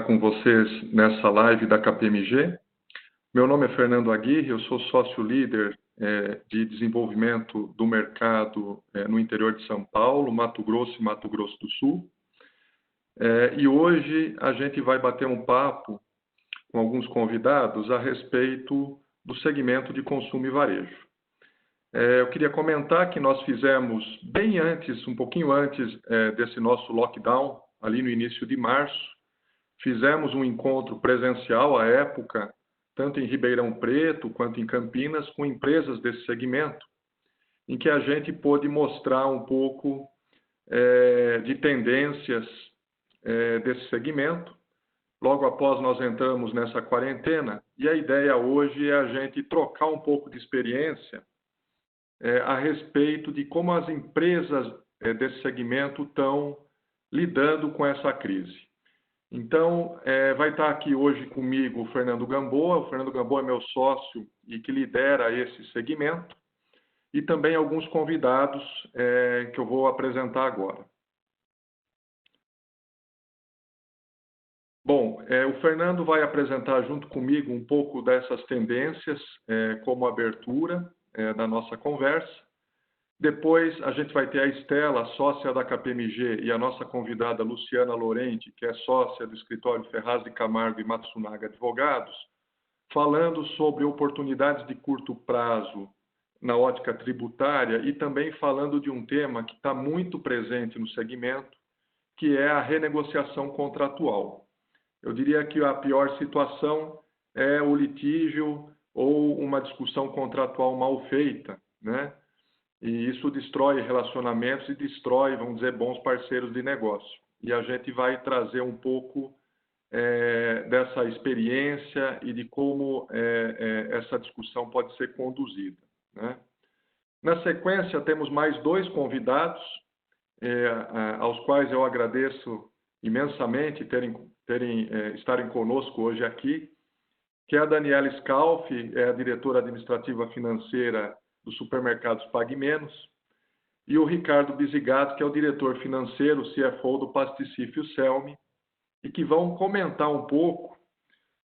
com vocês nessa live da KPMG. Meu nome é Fernando Aguirre, eu sou sócio-líder de desenvolvimento do mercado no interior de São Paulo, Mato Grosso e Mato Grosso do Sul. E hoje a gente vai bater um papo com alguns convidados a respeito do segmento de consumo e varejo. Eu queria comentar que nós fizemos bem antes, um pouquinho antes desse nosso lockdown, ali no início de março, fizemos um encontro presencial à época, tanto em Ribeirão Preto quanto em Campinas, com empresas desse segmento, em que a gente pôde mostrar um pouco de tendências desse segmento. Logo após nós entramos nessa quarentena, e a ideia hoje é a gente trocar um pouco de experiência a respeito de como as empresas desse segmento estão lidando com essa crise. Então, vai estar aqui hoje comigo o Fernando Gamboa. O Fernando Gamboa é meu sócio e que lidera esse segmento. E também alguns convidados que eu vou apresentar agora. Bom, o Fernando vai apresentar junto comigo um pouco dessas tendências como abertura da nossa conversa. Depois, a gente vai ter a Estela, sócia da KPMG, e a nossa convidada Luciana Lorente, que é sócia do escritório Ferraz de Camargo e Matsunaga Advogados, falando sobre oportunidades de curto prazo na ótica tributária e também falando de um tema que está muito presente no segmento, que é a renegociação contratual. Eu diria que a pior situação é o litígio ou uma discussão contratual mal feita, né? E isso destrói relacionamentos e destrói, vamos dizer, bons parceiros de negócio. E a gente vai trazer um pouco dessa experiência e de como essa discussão pode ser conduzida, né? Na sequência, temos mais dois convidados, aos quais eu agradeço imensamente estarem conosco hoje aqui, que é a Daniela Scalfi, a diretora administrativa financeira dos supermercados Pague Menos, e o Ricardo Bisigato, que é o diretor financeiro, CFO do Pasticífio Celmi, e que vão comentar um pouco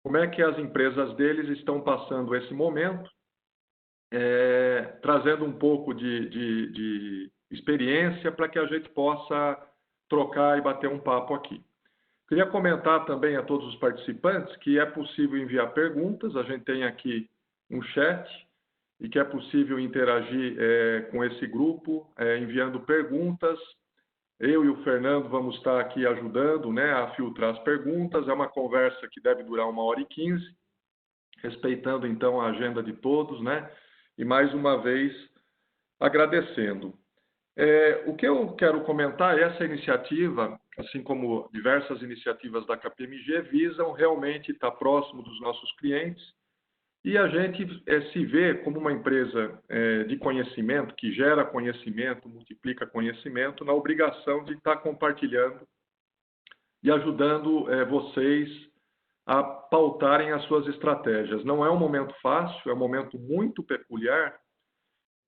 como é que as empresas deles estão passando esse momento, trazendo um pouco de experiência para que a gente possa trocar e bater um papo aqui. Queria comentar também a todos os participantes que é possível enviar perguntas, a gente tem aqui um chat, e que é possível interagir com esse grupo, enviando perguntas. Eu e o Fernando vamos estar aqui ajudando, né, a filtrar as perguntas. É uma conversa que deve durar 1h15, respeitando, então, a agenda de todos, né? E, mais uma vez, agradecendo. O que eu quero comentar é essa iniciativa, assim como diversas iniciativas da KPMG, visam realmente estar próximo dos nossos clientes. E a gente se vê como uma empresa de conhecimento, que gera conhecimento, multiplica conhecimento, na obrigação de estar compartilhando e ajudando vocês a pautarem as suas estratégias. Não é um momento fácil, é um momento muito peculiar.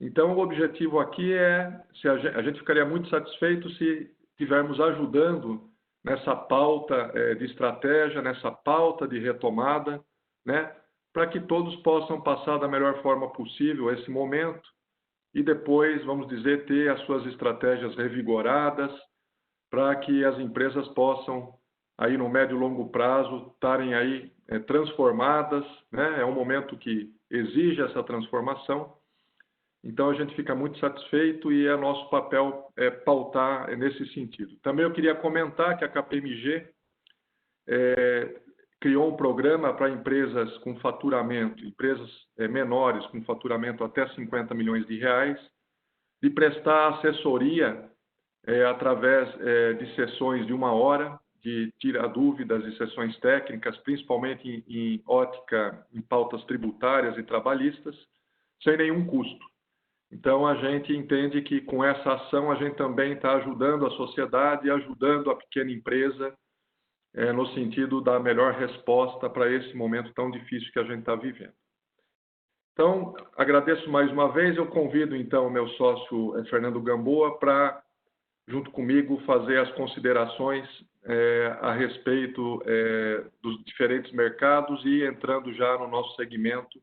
Então, o objetivo aqui a gente ficaria muito satisfeito se estivermos ajudando nessa pauta de estratégia, nessa pauta de retomada, né? Para que todos possam passar da melhor forma possível esse momento e depois, vamos dizer, ter as suas estratégias revigoradas para que as empresas possam, aí no médio e longo prazo, estarem aí transformadas, né? É um momento que exige essa transformação. Então, a gente fica muito satisfeito e é nosso papel pautar nesse sentido. Também eu queria comentar que a KPMG criou um programa para empresas com faturamento, empresas menores com faturamento até 50 milhões de reais, de prestar assessoria através de sessões de 1 hora, de tirar dúvidas e sessões técnicas, principalmente em ótica, em pautas tributárias e trabalhistas, sem nenhum custo. Então, a gente entende que com essa ação a gente também está ajudando a sociedade, ajudando a pequena empresa, no sentido da melhor resposta para esse momento tão difícil que a gente está vivendo. Então, agradeço mais uma vez. Eu convido, então, o meu sócio Fernando Gamboa para junto comigo, fazer as considerações a respeito dos diferentes mercados e entrando já no nosso segmento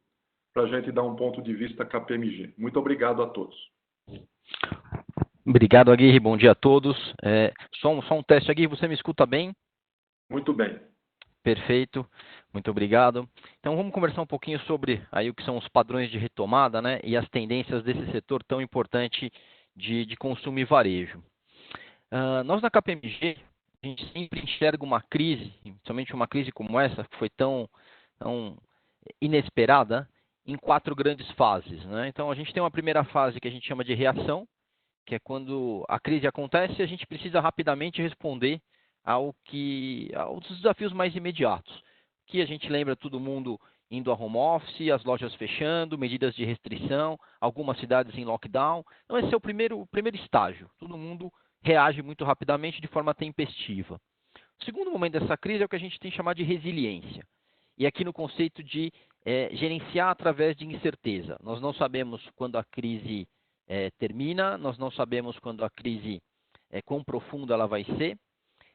para a gente dar um ponto de vista KPMG. Muito obrigado a todos. Obrigado, Aguirre. Bom dia a todos. Só um teste, Aguirre, você me escuta bem? Muito bem. Perfeito, muito obrigado. Então vamos conversar um pouquinho sobre aí o que são os padrões de retomada, né, e as tendências desse setor tão importante de consumo e varejo. Nós na KPMG, a gente sempre enxerga uma crise, somente uma crise como essa, que foi tão inesperada, em 4 grandes fases, né? Então a gente tem uma primeira fase que a gente chama de reação, que é quando a crise acontece e a gente precisa rapidamente responder aos desafios mais imediatos. Que a gente lembra todo mundo indo a home office, as lojas fechando, medidas de restrição, algumas cidades em lockdown. Então esse é o primeiro estágio. Todo mundo reage muito rapidamente de forma tempestiva. O segundo momento dessa crise é o que a gente tem chamado de resiliência. E aqui no conceito de gerenciar através de incerteza. Nós não sabemos quando a crise termina, nós não sabemos quando a crise, quão profunda ela vai ser,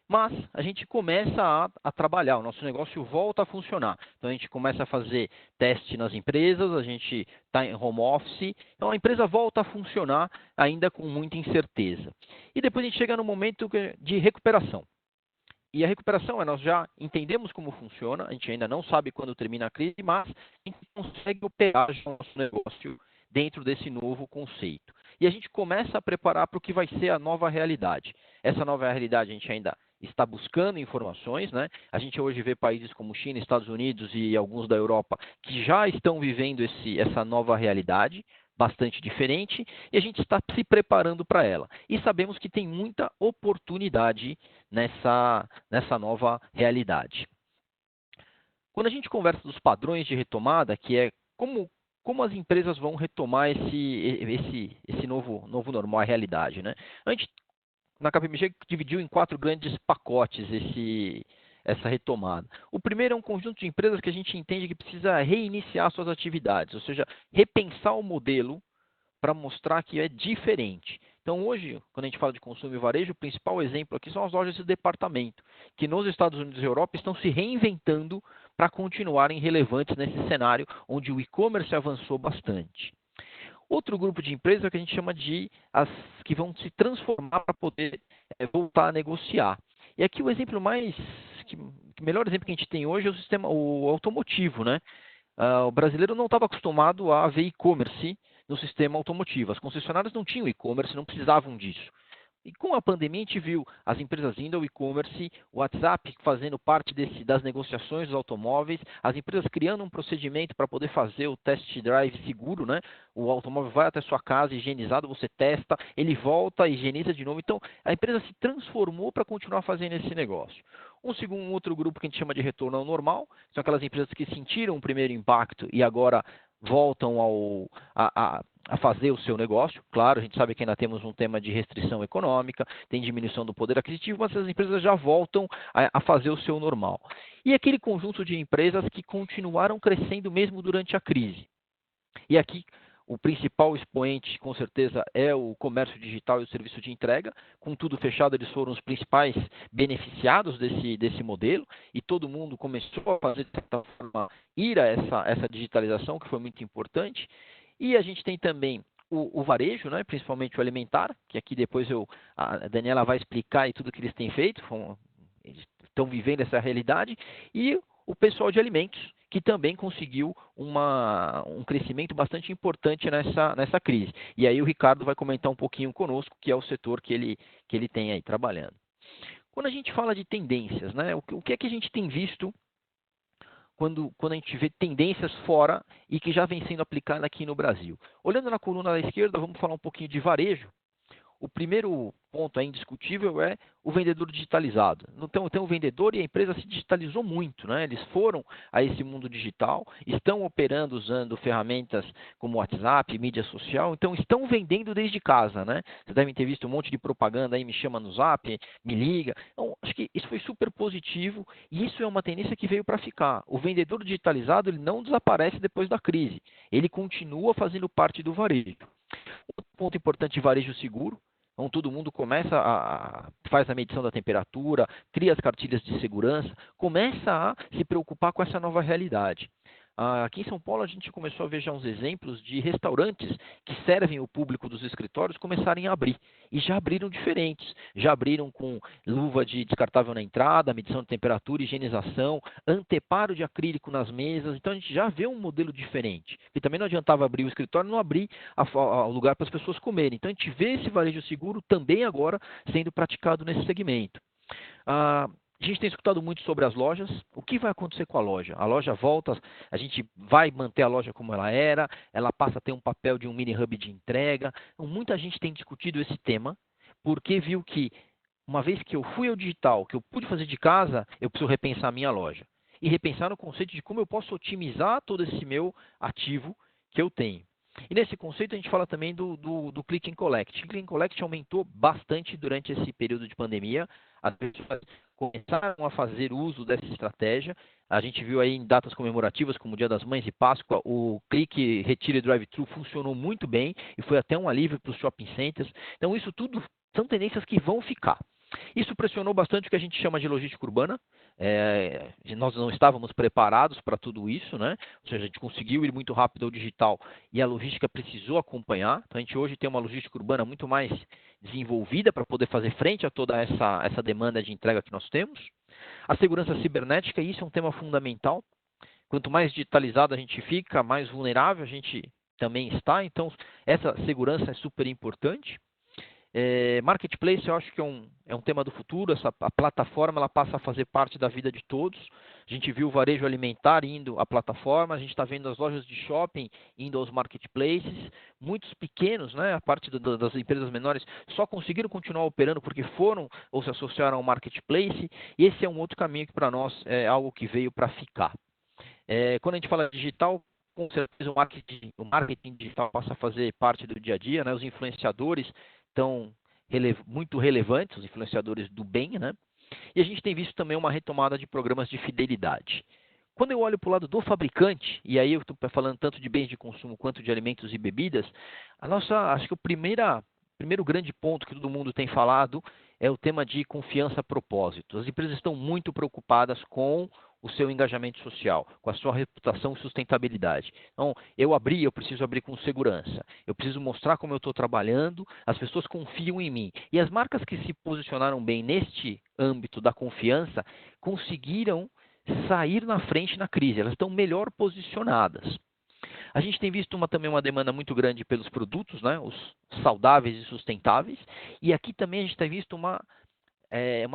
mas a gente começa a trabalhar, o nosso negócio volta a funcionar. Então a gente começa a fazer teste nas empresas, a gente está em home office, então a empresa volta a funcionar ainda com muita incerteza. E depois a gente chega no momento de recuperação. E a recuperação nós já entendemos como funciona, a gente ainda não sabe quando termina a crise, mas a gente consegue operar o nosso negócio dentro desse novo conceito. E a gente começa a preparar para o que vai ser a nova realidade. Essa nova realidade a gente ainda está buscando informações, né? A gente hoje vê países como China, Estados Unidos e alguns da Europa que já estão vivendo essa nova realidade, bastante diferente, e a gente está se preparando para ela. E sabemos que tem muita oportunidade nessa nova realidade. Quando a gente conversa dos padrões de retomada, que é como as empresas vão retomar esse novo normal, a realidade, né? A gente, na KPMG, dividiu em 4 grandes pacotes essa retomada. O primeiro é um conjunto de empresas que a gente entende que precisa reiniciar suas atividades, ou seja, repensar o modelo para mostrar que é diferente. Então, hoje, quando a gente fala de consumo e varejo, o principal exemplo aqui são as lojas de departamento, que nos Estados Unidos e Europa estão se reinventando para continuarem relevantes nesse cenário onde o e-commerce avançou bastante. Outro grupo de empresas é o que a gente chama de as que vão se transformar para poder voltar a negociar. E aqui o exemplo o melhor exemplo que a gente tem hoje é o automotivo, né? O brasileiro não estava acostumado a ver e-commerce no sistema automotivo. As concessionárias não tinham e-commerce, não precisavam disso. E com a pandemia a gente viu as empresas indo ao e-commerce, o WhatsApp fazendo parte das negociações dos automóveis, as empresas criando um procedimento para poder fazer o test drive seguro, né? O automóvel vai até sua casa higienizado, você testa, ele volta, higieniza de novo. Então a empresa se transformou para continuar fazendo esse negócio. Um outro grupo que a gente chama de retorno ao normal, são aquelas empresas que sentiram o primeiro impacto e agora voltam a fazer o seu negócio. Claro, a gente sabe que ainda temos um tema de restrição econômica, tem diminuição do poder aquisitivo, mas as empresas já voltam a fazer o seu normal. E aquele conjunto de empresas que continuaram crescendo mesmo durante a crise. E aqui o principal expoente, com certeza, é o comércio digital e o serviço de entrega. Com tudo fechado, eles foram os principais beneficiados desse modelo e todo mundo começou a fazer, de certa forma, ir a essa digitalização, que foi muito importante. E a gente tem também o varejo, né, principalmente o alimentar, que aqui depois a Daniela vai explicar e tudo que eles têm feito, eles estão vivendo essa realidade, e o pessoal de alimentos, que também conseguiu um crescimento bastante importante nessa crise. E aí o Ricardo vai comentar um pouquinho conosco, que é o setor que ele tem aí trabalhando. Quando a gente fala de tendências, né, o que é que a gente tem visto quando a gente vê tendências fora e que já vem sendo aplicada aqui no Brasil? Olhando na coluna da esquerda, vamos falar um pouquinho de varejo. O primeiro ponto indiscutível é o vendedor digitalizado. Então, tem o vendedor e a empresa se digitalizou muito, né? Eles foram a esse mundo digital, estão operando usando ferramentas como WhatsApp, mídia social, então estão vendendo desde casa, né? Vocês devem ter visto um monte de propaganda aí, me chama no Zap, me liga. Então, acho que isso foi super positivo e isso é uma tendência que veio para ficar. O vendedor digitalizado ele não desaparece depois da crise, ele continua fazendo parte do varejo. Outro ponto importante de varejo seguro. Então, todo mundo faz a medição da temperatura, cria as cartilhas de segurança, começa a se preocupar com essa nova realidade. Aqui em São Paulo, a gente começou a ver já uns exemplos de restaurantes que servem o público dos escritórios começarem a abrir. E já abriram diferentes. Já abriram com luva de descartável na entrada, medição de temperatura, higienização, anteparo de acrílico nas mesas. Então, a gente já vê um modelo diferente. E também não adiantava abrir o escritório e não abrir o lugar para as pessoas comerem. Então, a gente vê esse varejo seguro também agora sendo praticado nesse segmento. A gente tem escutado muito sobre as lojas. O que vai acontecer com a loja? A loja volta, a gente vai manter a loja como ela era, ela passa a ter um papel de um mini hub de entrega. Então, muita gente tem discutido esse tema, porque viu que, uma vez que eu fui ao digital, que eu pude fazer de casa, eu preciso repensar a minha loja. E repensar no conceito de como eu posso otimizar todo esse meu ativo que eu tenho. E nesse conceito a gente fala também do Click and Collect. O Click and Collect aumentou bastante durante esse período de pandemia. As pessoas começaram a fazer uso dessa estratégia. A gente viu aí em datas comemorativas, como o Dia das Mães e Páscoa, o Click, Retire e Drive-Thru funcionou muito bem e foi até um alívio para os shopping centers. Então isso tudo são tendências que vão ficar. Isso pressionou bastante o que a gente chama de logística urbana. Nós não estávamos preparados para tudo isso, né? Ou seja, a gente conseguiu ir muito rápido ao digital e a logística precisou acompanhar. Então, a gente hoje tem uma logística urbana muito mais desenvolvida para poder fazer frente a toda essa demanda de entrega que nós temos. A segurança cibernética, isso é um tema fundamental. Quanto mais digitalizado a gente fica, mais vulnerável a gente também está. Então, essa segurança é super importante. Marketplace, eu acho que é um tema do futuro. A plataforma ela passa a fazer parte da vida de todos. A gente viu o varejo alimentar indo à plataforma, a gente está vendo as lojas de shopping indo aos marketplaces. Muitos pequenos, né, a parte das empresas menores, só conseguiram continuar operando porque foram ou se associaram ao marketplace. E esse é um outro caminho que para nós é algo que veio para ficar. Quando a gente fala digital, com certeza o marketing digital passa a fazer parte do dia a dia, né? Os influenciadores estão muito relevantes, os influenciadores do bem, né? E a gente tem visto também uma retomada de programas de fidelidade. Quando eu olho para o lado do fabricante, e aí eu estou falando tanto de bens de consumo quanto de alimentos e bebidas, acho que o primeiro grande ponto que todo mundo tem falado é o tema de confiança-propósito. As empresas estão muito preocupadas com o seu engajamento social, com a sua reputação e sustentabilidade. Então, eu preciso abrir com segurança, eu preciso mostrar como eu estou trabalhando, as pessoas confiam em mim. E as marcas que se posicionaram bem neste âmbito da confiança conseguiram sair na frente na crise, elas estão melhor posicionadas. A gente tem visto também uma demanda muito grande pelos produtos, né, os saudáveis e sustentáveis, e aqui também a gente tem visto uma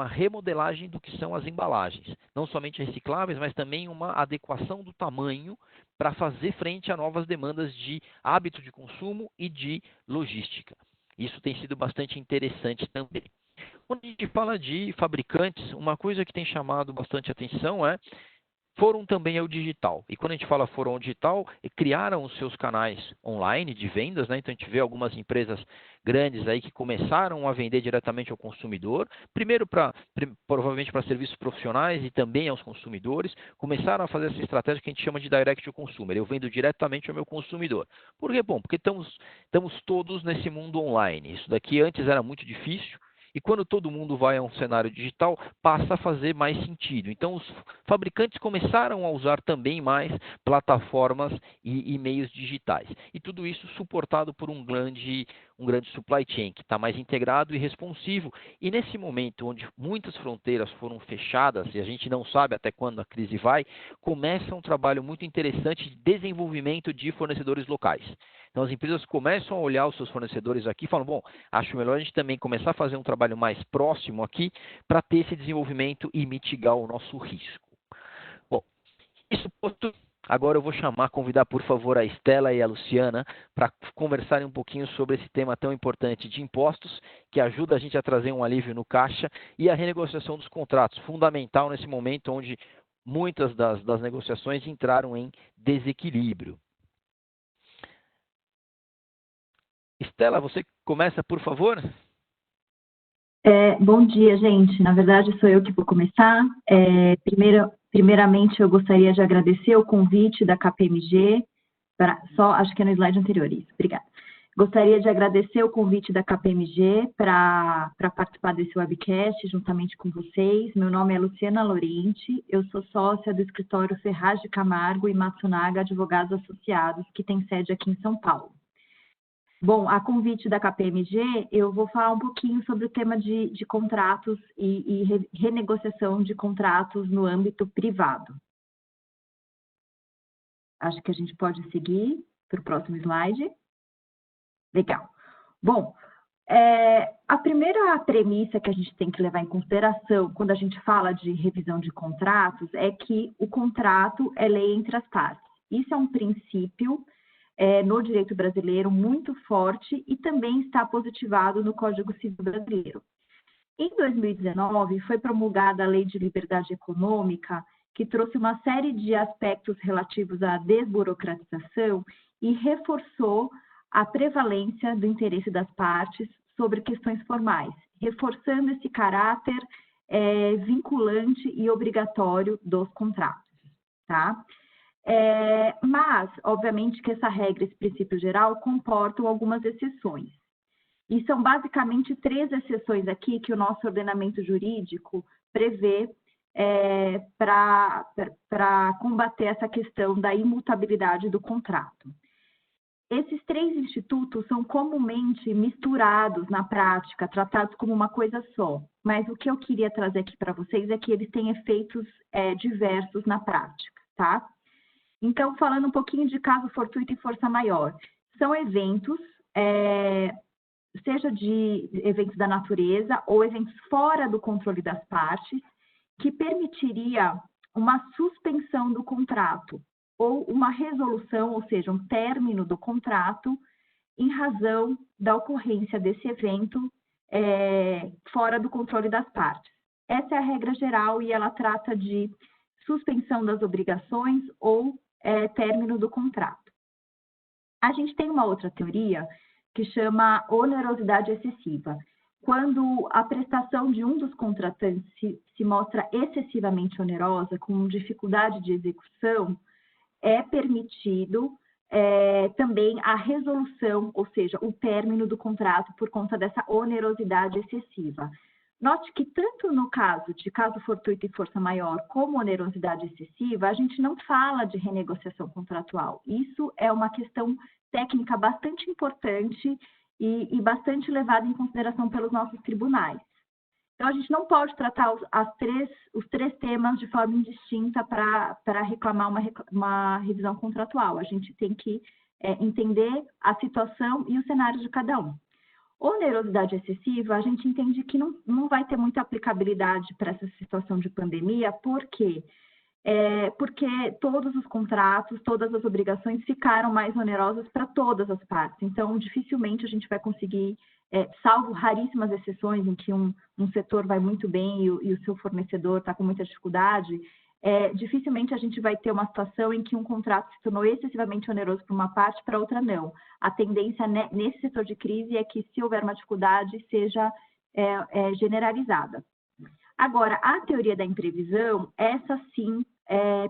remodelagem do que são as embalagens, não somente recicláveis, mas também uma adequação do tamanho para fazer frente a novas demandas de hábito de consumo e de logística. Isso tem sido bastante interessante também. Quando a gente fala de fabricantes, uma coisa que tem chamado bastante atenção foram também ao digital. E quando a gente fala foram ao digital, criaram os seus canais online de vendas, né? Então a gente vê algumas empresas grandes aí que começaram a vender diretamente ao consumidor, primeiro provavelmente para serviços profissionais e também aos consumidores, começaram a fazer essa estratégia que a gente chama de direct to consumer. Eu vendo diretamente ao meu consumidor. Por quê? Bom, porque estamos todos nesse mundo online. Isso daqui antes era muito difícil. E quando todo mundo vai a um cenário digital, passa a fazer mais sentido. Então, os fabricantes começaram a usar também mais plataformas e meios digitais. E tudo isso suportado por um grande supply chain, que está mais integrado e responsivo. E nesse momento, onde muitas fronteiras foram fechadas, e a gente não sabe até quando a crise vai, começa um trabalho muito interessante de desenvolvimento de fornecedores locais. Então, as empresas começam a olhar os seus fornecedores aqui e falam, bom, acho melhor a gente também começar a fazer um trabalho mais próximo aqui para ter esse desenvolvimento e mitigar o nosso risco. Bom, isso posto, agora eu vou convidar, por favor, a Estela e a Luciana para conversarem um pouquinho sobre esse tema tão importante de impostos, que ajuda a gente a trazer um alívio no caixa, e a renegociação dos contratos, fundamental nesse momento onde muitas das negociações entraram em desequilíbrio. Estela, você começa, por favor? Bom dia, gente. Na verdade, sou eu que vou começar. Primeiramente, eu gostaria de agradecer o convite da KPMG, acho que é no slide anterior, isso, obrigada. Gostaria de agradecer o convite da KPMG para participar desse webcast juntamente com vocês. Meu nome é Luciana Lorente, eu sou sócia do escritório Ferraz de Camargo e Matsunaga Advogados Associados, que tem sede aqui em São Paulo. Bom, a convite da KPMG, eu vou falar um pouquinho sobre o tema de contratos e renegociação de contratos no âmbito privado. Acho que a gente pode seguir para o próximo slide. Legal. Bom, a primeira premissa que a gente tem que levar em consideração quando a gente fala de revisão de contratos é que o contrato é lei entre as partes. Isso é um princípio no direito brasileiro muito forte e também está positivado no Código Civil brasileiro. Em 2019, foi promulgada a Lei de Liberdade Econômica, que trouxe uma série de aspectos relativos à desburocratização e reforçou a prevalência do interesse das partes sobre questões formais, reforçando esse caráter vinculante e obrigatório dos contratos, tá? Mas, obviamente, que essa regra, esse princípio geral, comportam algumas exceções. E são basicamente 3 exceções aqui que o nosso ordenamento jurídico prevê para combater essa questão da imutabilidade do contrato. Esses 3 institutos são comumente misturados na prática, tratados como uma coisa só. Mas o que eu queria trazer aqui para vocês é que eles têm efeitos diversos na prática, tá? Então, falando um pouquinho de caso fortuito e força maior, são eventos, seja de eventos da natureza ou eventos fora do controle das partes, que permitiria uma suspensão do contrato ou uma resolução, ou seja, um término do contrato, em razão da ocorrência desse evento fora do controle das partes. Essa é a regra geral e ela trata de suspensão das obrigações ou término do contrato. A gente tem uma outra teoria que chama onerosidade excessiva. Quando a prestação de um dos contratantes se mostra excessivamente onerosa, com dificuldade de execução, é permitido também a resolução, ou seja, o término do contrato por conta dessa onerosidade excessiva. Note que tanto no caso de caso fortuito e força maior como onerosidade excessiva, a gente não fala de renegociação contratual. Isso é uma questão técnica bastante importante e bastante levada em consideração pelos nossos tribunais. Então, a gente não pode tratar os três temas de forma indistinta para reclamar uma revisão contratual. A gente tem que entender a situação e o cenário de cada um. Onerosidade excessiva, a gente entende que não vai ter muita aplicabilidade para essa situação de pandemia, por quê? Porque todos os contratos, todas as obrigações ficaram mais onerosas para todas as partes. Então, dificilmente a gente vai conseguir, salvo raríssimas exceções em que um setor vai muito bem e o seu fornecedor está com muita dificuldade, dificilmente a gente vai ter uma situação em que um contrato se tornou excessivamente oneroso para uma parte, para outra não. A tendência nesse setor de crise é que, se houver uma dificuldade, seja generalizada. Agora, a teoria da imprevisão, essa sim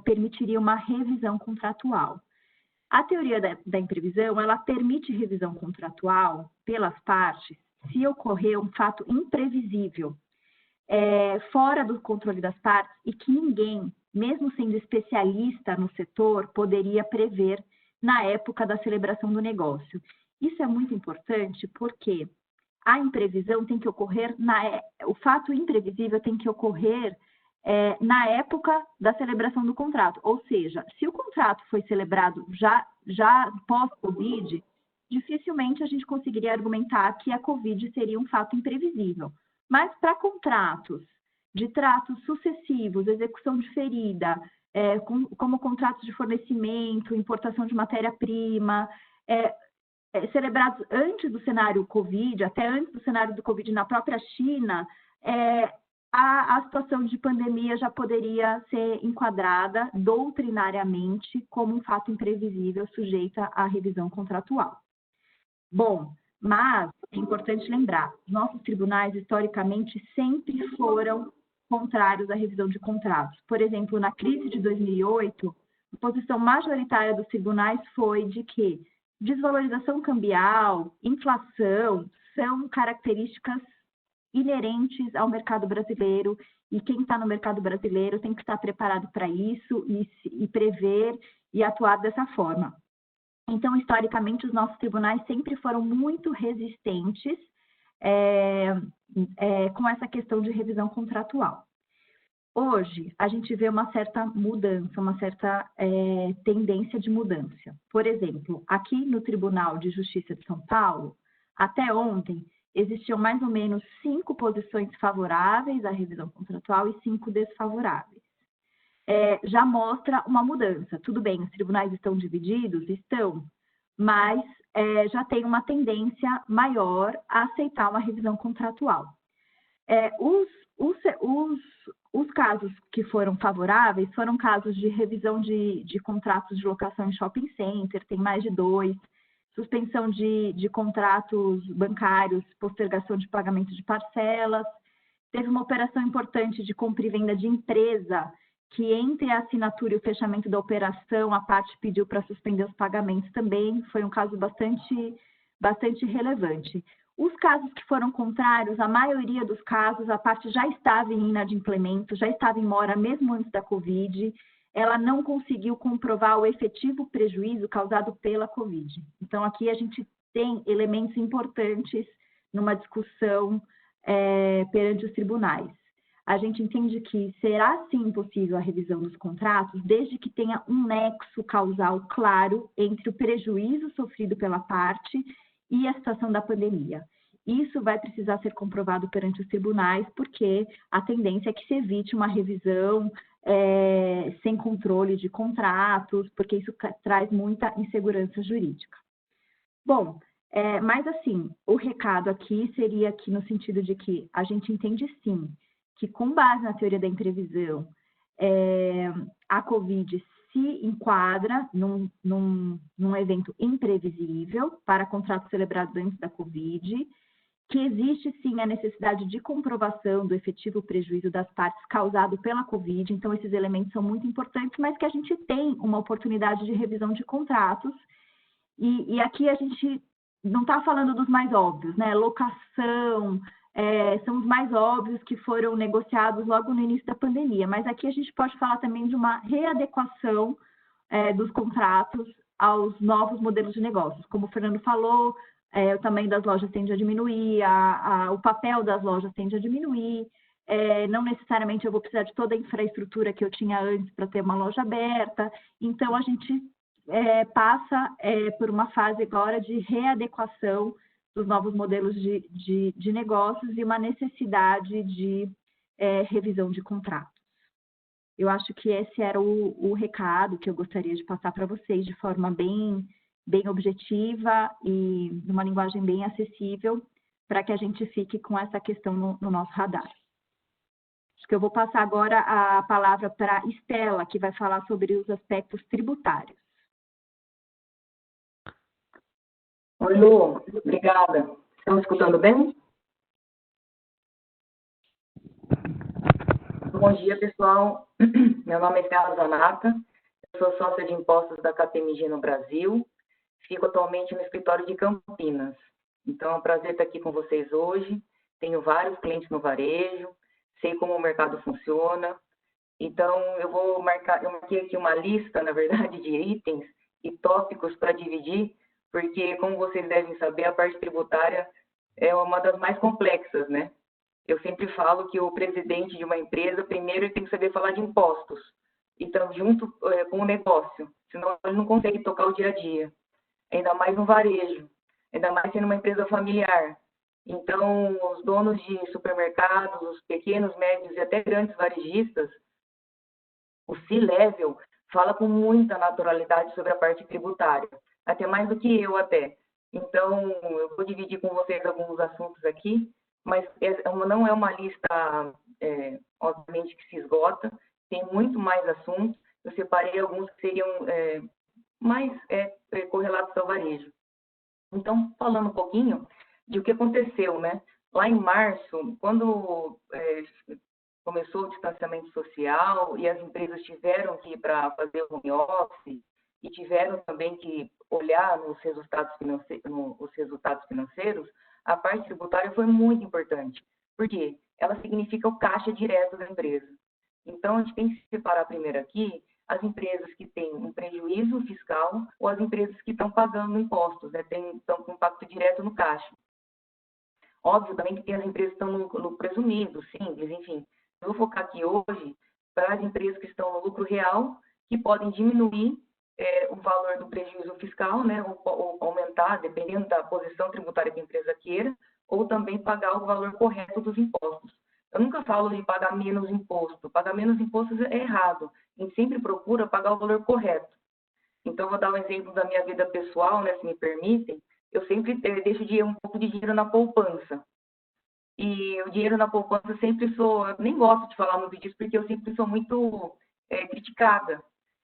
permitiria uma revisão contratual. A teoria da imprevisão, ela permite revisão contratual pelas partes se ocorrer um fato imprevisível, fora do controle das partes e que ninguém, mesmo sendo especialista no setor, poderia prever na época da celebração do negócio. Isso é muito importante porque a imprevisão tem que ocorrer, o fato imprevisível tem que ocorrer na época da celebração do contrato. Ou seja, se o contrato foi celebrado já pós-Covid, dificilmente a gente conseguiria argumentar que a Covid seria um fato imprevisível. Mas para contratos de tratos sucessivos, execução diferida, como contratos de fornecimento, importação de matéria-prima, celebrados antes do cenário Covid, até antes do cenário do Covid na própria China, a situação de pandemia já poderia ser enquadrada doutrinariamente como um fato imprevisível sujeita à revisão contratual. Bom, mas é importante lembrar, nossos tribunais historicamente sempre foram contrários à revisão de contratos. Por exemplo, na crise de 2008, a posição majoritária dos tribunais foi de que desvalorização cambial, inflação, são características inerentes ao mercado brasileiro, e quem está no mercado brasileiro tem que estar preparado para isso e prever e atuar dessa forma. Então, historicamente, os nossos tribunais sempre foram muito resistentes com essa questão de revisão contratual. Hoje, a gente vê uma certa mudança, uma certa tendência de mudança. Por exemplo, aqui no Tribunal de Justiça de São Paulo, até ontem, existiam mais ou menos 5 posições favoráveis à revisão contratual e 5 desfavoráveis. Já mostra uma mudança. Tudo bem, os tribunais estão divididos? Estão, mas já tem uma tendência maior a aceitar uma revisão contratual. Os casos que foram favoráveis foram casos de revisão de contratos de locação em shopping center, tem mais de 2, suspensão de contratos bancários, postergação de pagamento de parcelas. Teve uma operação importante de compra e venda de empresa, que entre a assinatura e o fechamento da operação, a parte pediu para suspender os pagamentos também. Foi um caso bastante relevante. Os casos que foram contrários, a maioria dos casos, a parte já estava em inadimplemento, já estava em mora mesmo antes da Covid, ela não conseguiu comprovar o efetivo prejuízo causado pela Covid. Então, aqui a gente tem elementos importantes numa discussão perante os tribunais. A gente entende que será sim possível a revisão dos contratos, desde que tenha um nexo causal claro entre o prejuízo sofrido pela parte e a situação da pandemia. Isso vai precisar ser comprovado perante os tribunais, porque a tendência é que se evite uma revisão sem controle de contratos, porque isso traz muita insegurança jurídica. Bom, mas assim, o recado aqui seria que no sentido de que a gente entende sim, que com base na teoria da imprevisão, a Covid se enquadra num evento imprevisível para contratos celebrados antes da Covid, que existe sim a necessidade de comprovação do efetivo prejuízo das partes causado pela Covid, então esses elementos são muito importantes, mas que a gente tem uma oportunidade de revisão de contratos, e aqui a gente não está falando dos mais óbvios, né? Locação, são os mais óbvios que foram negociados logo no início da pandemia, mas aqui a gente pode falar também de uma readequação dos contratos aos novos modelos de negócios. Como o Fernando falou, o tamanho das lojas tende a diminuir, o papel das lojas tende a diminuir, não necessariamente eu vou precisar de toda a infraestrutura que eu tinha antes para ter uma loja aberta, então a gente passa por uma fase agora de readequação dos novos modelos de negócios e uma necessidade de revisão de contratos. Eu acho que esse era o recado que eu gostaria de passar para vocês de forma bem objetiva e numa linguagem bem acessível, para que a gente fique com essa questão no nosso radar. Acho que eu vou passar agora a palavra para a Estela, que vai falar sobre os aspectos tributários. Oi, Lu, obrigada. Estão escutando bem? Bom dia, pessoal. Meu nome é Estela Zanata, eu sou sócia de impostos da KPMG no Brasil, fico atualmente no escritório de Campinas. Então, é um prazer estar aqui com vocês hoje. Tenho vários clientes no varejo, sei como o mercado funciona. Então, eu marquei aqui uma lista, na verdade, de itens e tópicos para dividir, porque, como vocês devem saber, a parte tributária é uma das mais complexas, né? Eu sempre falo que o presidente de uma empresa, primeiro, ele tem que saber falar de impostos, então, junto com o negócio, senão ele não consegue tocar o dia a dia. Ainda mais no varejo, ainda mais sendo uma empresa familiar. Então, os donos de supermercados, os pequenos, médios e até grandes varejistas, o C-Level fala com muita naturalidade sobre a parte tributária, até mais do que eu até. Então, eu vou dividir com vocês alguns assuntos aqui, mas não é uma lista, obviamente, que se esgota, tem muito mais assuntos. Eu separei alguns que seriam mais correlatos ao varejo. Então, falando um pouquinho de o que aconteceu, né? Lá em março, quando começou o distanciamento social e as empresas tiveram que ir para fazer o home office e tiveram também que olhar nos resultados financeiros, a parte tributária foi muito importante. Por quê? Ela significa o caixa direto da empresa. Então, a gente tem que separar primeiro aqui as empresas que têm um prejuízo fiscal ou as empresas que estão pagando impostos, né? Estão com impacto direto no caixa. Óbvio também que tem as empresas que estão no lucro presumido, simples, enfim. Eu vou focar aqui hoje para as empresas que estão no lucro real, que podem diminuir o valor do prejuízo fiscal, né? Ou aumentar, dependendo da posição tributária que a empresa queira, ou também pagar o valor correto dos impostos. Eu nunca falo de pagar menos imposto. Pagar menos impostos é errado. A gente sempre procura pagar o valor correto. Então, vou dar um exemplo da minha vida pessoal, né, se me permitem. Eu sempre deixo um pouco de dinheiro na poupança. E o dinheiro na poupança eu nem gosto de falar muito disso, porque eu sempre sou muito criticada.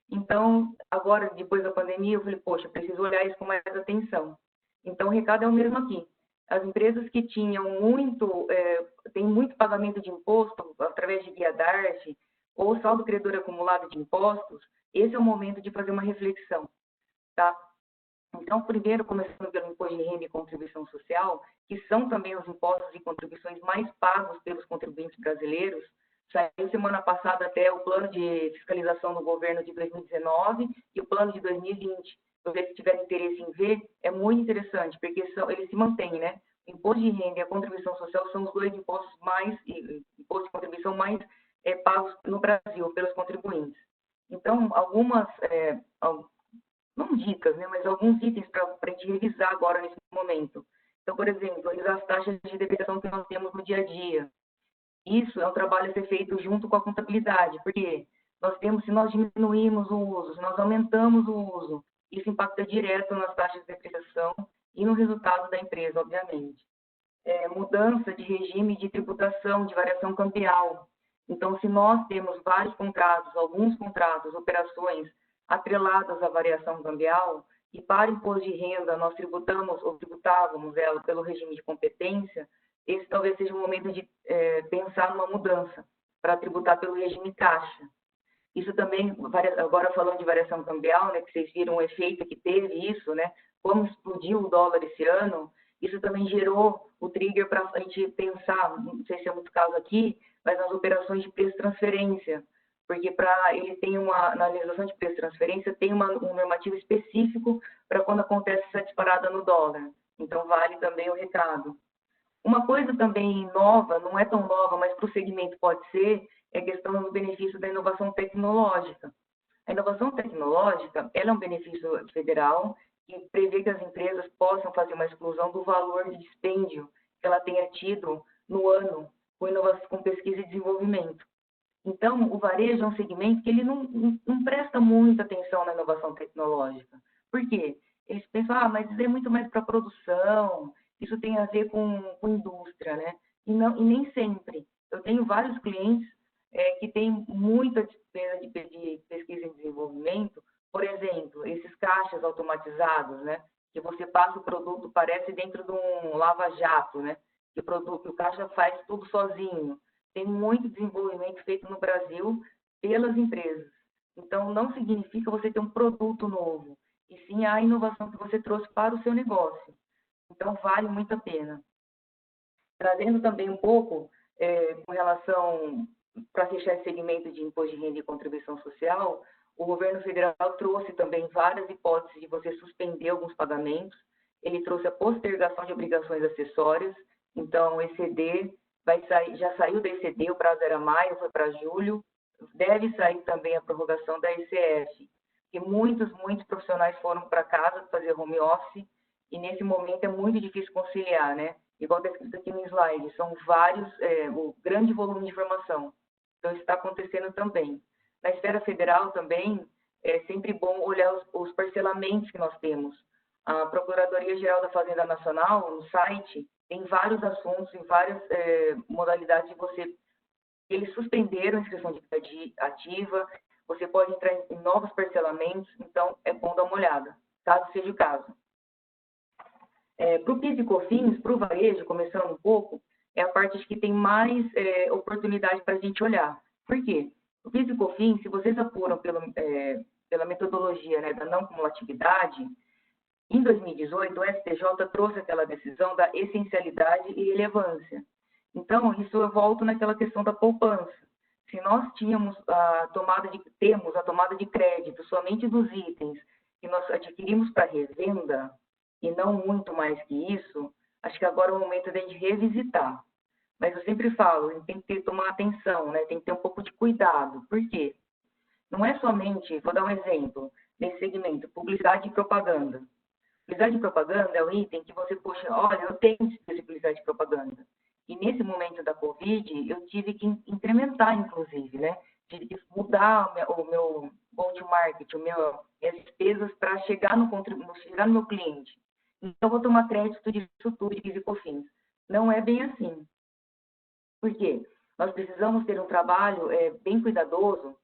Então, agora, depois da pandemia, eu falei, poxa, preciso olhar isso com mais atenção. Então, o recado é o mesmo aqui. As empresas que têm muito pagamento de imposto, através de guia DARF, ou saldo credor acumulado de impostos, esse é o momento de fazer uma reflexão, tá? Então, primeiro, começando pelo imposto de renda e contribuição social, que são também os impostos e contribuições mais pagos pelos contribuintes brasileiros. Saiu semana passada até o plano de fiscalização do governo de 2019 e o plano de 2020. Se tiver interesse em ver, é muito interessante, porque eles se mantêm, né? O imposto de renda e a contribuição social são os dois impostos imposto de contribuição mais pagos no Brasil pelos contribuintes. Então, algumas, não dicas, né, mas alguns itens para a gente revisar agora nesse momento. Então, por exemplo, as taxas de depreciação que nós temos no dia a dia. Isso é um trabalho a ser feito junto com a contabilidade, porque se nós diminuímos o uso, se nós aumentamos o uso, isso impacta direto nas taxas de depreciação e no resultado da empresa, obviamente. Mudança de regime de tributação, de variação cambial. Então, se nós temos alguns contratos, operações atreladas à variação cambial, e para imposto de renda nós tributávamos ela pelo regime de competência, esse talvez seja o momento de pensar numa mudança para tributar pelo regime caixa. Isso também, agora falando de variação cambial, né, que vocês viram o efeito que teve isso, né, como explodiu o dólar esse ano, isso também gerou o trigger para a gente pensar, não sei se é muito caso aqui, mas nas operações de preço-transferência, porque na legislação de preço-transferência tem um normativo específico para quando acontece essa disparada no dólar. Então, vale também o recado. Uma coisa também nova, não é tão nova, mas para o segmento pode ser, é a questão do benefício da inovação tecnológica. A inovação tecnológica, ela é um benefício federal que prevê que as empresas possam fazer uma exclusão do valor de dispêndio que ela tenha tido no ano com pesquisa e desenvolvimento. Então, o varejo é um segmento que ele não presta muita atenção na inovação tecnológica. Por quê? Eles pensam, mas isso é muito mais para produção, isso tem a ver com indústria, né? E nem sempre. Eu tenho vários clientes que têm muita despesa de pesquisa e desenvolvimento, por exemplo, esses caixas automatizados, né? Que você passa o produto, parece dentro de um lava-jato, né? Que o caixa faz tudo sozinho. Tem muito desenvolvimento feito no Brasil pelas empresas. Então, não significa você ter um produto novo, e sim a inovação que você trouxe para o seu negócio. Então, vale muito a pena. Trazendo também um pouco com relação, para fechar esse segmento de imposto de renda e contribuição social, o governo federal trouxe também várias hipóteses de você suspender alguns pagamentos. Ele trouxe a postergação de obrigações acessórias. Então, o ECD já saiu da ECD, o prazo era maio, foi para julho. Deve sair também a prorrogação da ECF, que muitos profissionais foram para casa fazer home office, e nesse momento é muito difícil conciliar, né? Igual está escrito aqui no slide, são vários, o grande volume de informação. Então, isso está acontecendo também. Na esfera federal também, é sempre bom olhar os parcelamentos que nós temos. A Procuradoria-Geral da Fazenda Nacional, no site, tem vários assuntos e várias modalidades de você. Eles suspenderam a inscrição de ativa, você pode entrar em novos parcelamentos, então é bom dar uma olhada, caso seja o caso. Para o PIS e COFINS, para o varejo, começando um pouco, é a parte que tem mais oportunidade para a gente olhar. Por quê? O PIS e COFINS, se vocês apuram pela metodologia, né, da não cumulatividade, Em 2018, o STJ trouxe aquela decisão da essencialidade e relevância. Então, isso eu volto naquela questão da poupança. Se nós temos a tomada de crédito somente dos itens que nós adquirimos para revenda, e não muito mais que isso, acho que agora é o momento de a gente revisitar. Mas eu sempre falo, tem que tomar atenção, né? Tem que ter um pouco de cuidado. Por quê? Não é somente, vou dar um exemplo, nesse segmento, publicidade e propaganda. Publicidade e propaganda é um item que você, poxa, olha, eu tenho publicidade e propaganda. E nesse momento da Covid, eu tive que incrementar, inclusive, né? Tive que mudar o meu go-to-market, as despesas para chegar no meu cliente. Então, eu vou tomar crédito disso tudo, de PIS e COFINS. Não é bem assim. Por quê? Nós precisamos ter um trabalho bem cuidadoso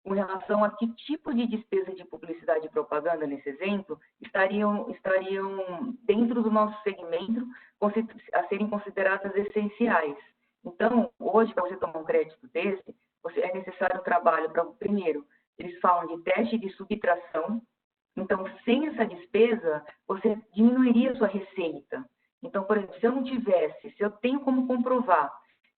com relação a que tipo de despesa de publicidade e propaganda, nesse exemplo, estariam dentro do nosso segmento a serem consideradas essenciais. Então, hoje, para você tomar um crédito desse, é necessário um trabalho para, primeiro, eles falam de teste de subtração. Então, sem essa despesa, você diminuiria a sua receita. Então, por exemplo, se eu tenho como comprovar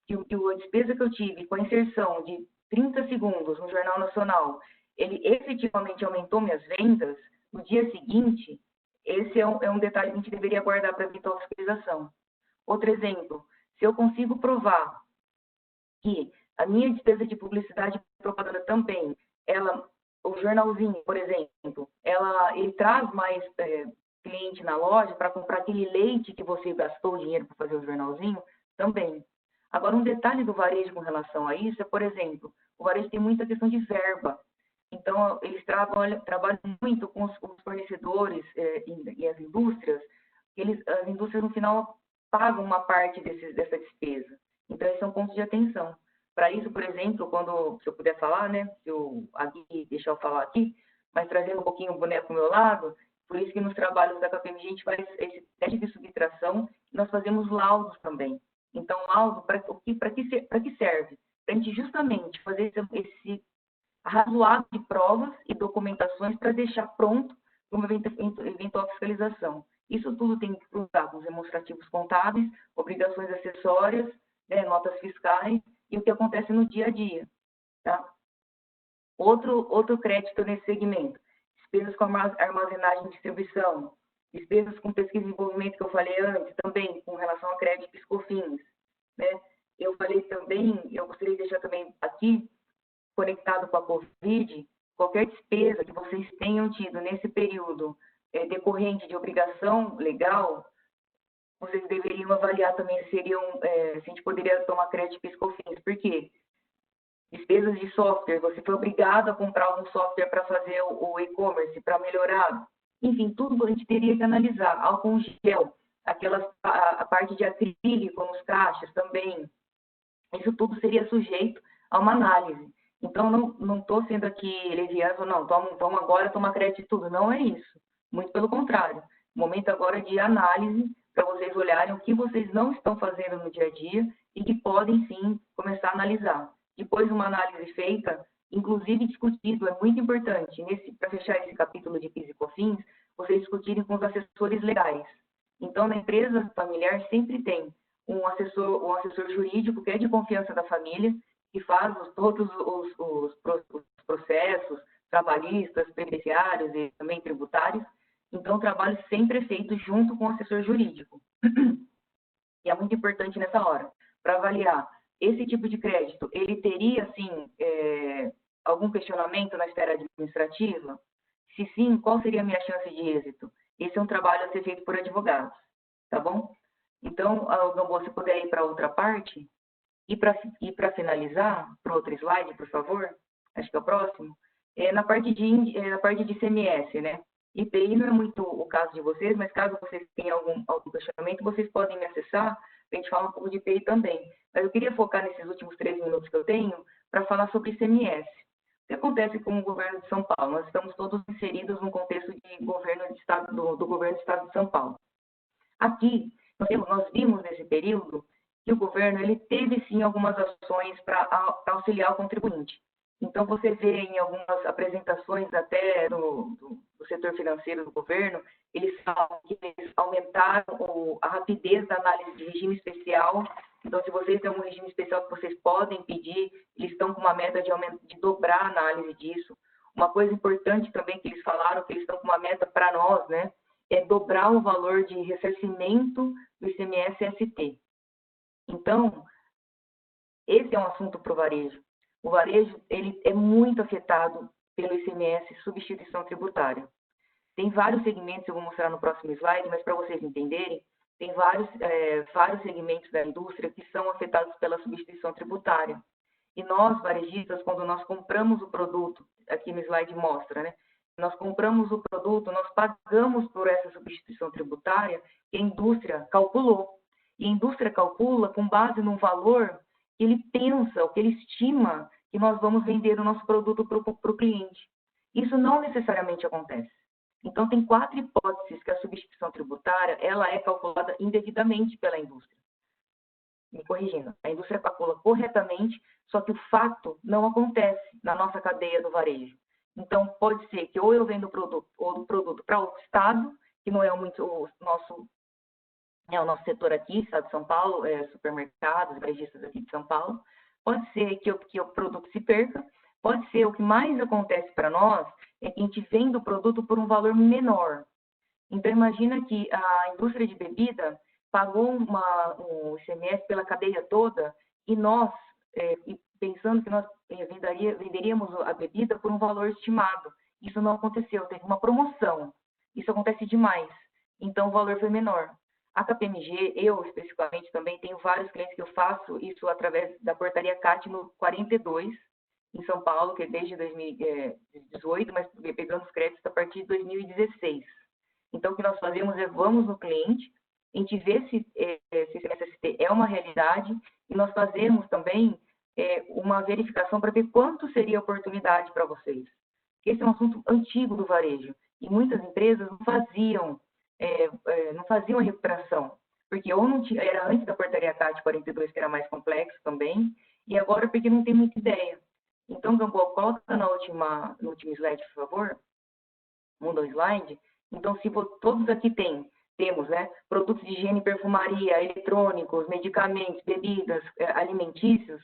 que a despesa que eu tive com a inserção de 30 segundos no Jornal Nacional, ele efetivamente aumentou minhas vendas, no dia seguinte, esse é um detalhe que a gente deveria guardar para evitar a fiscalização. Outro exemplo, se eu consigo provar que a minha despesa de publicidade e propaganda também, o jornalzinho, por exemplo, ele traz mais cliente na loja para comprar aquele leite que você gastou dinheiro para fazer o jornalzinho, também. Agora, um detalhe do varejo com relação a isso é, por exemplo, o varejo tem muita questão de verba. Então, eles trabalham muito com os fornecedores e as indústrias. As indústrias, no final, pagam uma parte dessa despesa. Então, esse é um ponto de atenção. Para isso, por exemplo, se eu puder falar, né, se o Agui deixar eu falar aqui, mas trazendo um pouquinho o boneco para o meu lado, por isso que nos trabalhos da KPMG a gente faz esse teste de subtração e nós fazemos laudos também. Então, laudo, para que serve? Para a gente justamente fazer esse arrazoado de provas e documentações para deixar pronto para uma eventual fiscalização. Isso tudo tem que cruzar com os demonstrativos contábeis, obrigações acessórias, né, notas fiscais e o que acontece no dia a dia. Tá? Outro crédito nesse segmento, despesas com armazenagem e distribuição, despesas com pesquisa e desenvolvimento que eu falei antes, também com relação a crédito e PIS/COFINS, né? Eu falei também, eu gostaria de deixar também aqui, conectado com a Covid, qualquer despesa que vocês tenham tido nesse período decorrente de obrigação legal, vocês deveriam avaliar também se a gente poderia tomar crédito e PIS/COFINS. Por quê? Despesas de software, você foi obrigado a comprar algum software para fazer o e-commerce, para melhorar. Enfim, tudo a gente teria que analisar. Álcool gel, a parte de acrílico nos caixas também. Isso tudo seria sujeito a uma análise. Então, não estou sendo aqui leviano, não, vamos agora tomar crédito de tudo. Não é isso. Muito pelo contrário. Momento agora de análise, para vocês olharem o que vocês não estão fazendo no dia a dia e que podem, sim, começar a analisar. Depois de uma análise feita, inclusive discutido, é muito importante, para fechar esse capítulo de PIS e COFINS, vocês discutirem com os assessores legais. Então, na empresa familiar sempre tem um assessor jurídico que é de confiança da família, que faz todos os processos trabalhistas, previdenciários e também tributários. Então, o trabalho sempre é feito junto com o assessor jurídico. E é muito importante nessa hora, para avaliar esse tipo de crédito, ele teria, sim, algum questionamento na esfera administrativa? Se sim, qual seria a minha chance de êxito? Esse é um trabalho a ser feito por advogados, tá bom? Então, Gamboa, se puder ir para outra parte, e para finalizar, para outro slide, por favor, acho que é o próximo, na parte de ICMS, né? IPI não é muito o caso de vocês, mas caso vocês tenham algum questionamento, vocês podem me acessar, a gente fala um pouco de IPI também. Mas eu queria focar nesses últimos 3 minutos que eu tenho para falar sobre ICMS. O que acontece com o governo de São Paulo? Nós estamos todos inseridos no contexto de governo de estado, do governo do Estado de São Paulo. Aqui, nós vimos nesse período que o governo ele teve, sim, algumas ações para auxiliar o contribuinte. Então, você vê em algumas apresentações até do setor financeiro do governo, eles falam que eles aumentaram a rapidez da análise de regime especial. Então, se vocês têm um regime especial que vocês podem pedir, eles estão com uma meta de dobrar a análise disso. Uma coisa importante também que eles falaram, que eles estão com uma meta para nós, né, é dobrar o valor de ressarcimento do ICMS-ST. Então, esse é um assunto para o varejo. O varejo, ele é muito afetado pelo ICMS, substituição tributária. Tem vários segmentos, eu vou mostrar no próximo slide, mas para vocês entenderem, tem vários segmentos da indústria que são afetados pela substituição tributária. E nós, varejistas, quando nós compramos o produto, aqui no slide mostra, né? Nós compramos o produto, nós pagamos por essa substituição tributária que a indústria calculou. E a indústria calcula com base num valor que ele pensa, o que ele estima que nós vamos vender o nosso produto para o cliente. Isso não necessariamente acontece. Então, tem 4 hipóteses que a substituição tributária ela é calculada indevidamente pela indústria. Me corrigindo, a indústria calcula corretamente, só que o fato não acontece na nossa cadeia do varejo. Então, pode ser que ou eu vendo o produto para o Estado, que não é muito o nosso setor aqui, Estado de São Paulo, supermercados, varejistas aqui de São Paulo. Pode ser que o produto se perca, pode ser o que mais acontece para nós, é que a gente vende o produto por um valor menor. Então, imagina que a indústria de bebida pagou um ICMS pela cadeia toda e nós, pensando que nós venderíamos a bebida por um valor estimado. Isso não aconteceu, teve uma promoção. Isso acontece demais. Então, o valor foi menor. A KPMG, eu especificamente também, tenho vários clientes que eu faço isso através da portaria CAT no 42, em São Paulo, que é desde 2018, mas pegando os créditos a partir de 2016. Então, o que nós fazemos é, vamos no cliente, a gente vê se esse SST é uma realidade, e nós fazemos também uma verificação para ver quanto seria a oportunidade para vocês. Esse é um assunto antigo do varejo, e muitas empresas não faziam a recuperação, porque ou não tinha, era antes da portaria CAT 42, que era mais complexo também, e agora porque não tem muita ideia. Então, Gamboa, coloca no último slide, por favor. Muda o slide. Então, se todos aqui temos, né, produtos de higiene, perfumaria, eletrônicos, medicamentos, bebidas, alimentícios,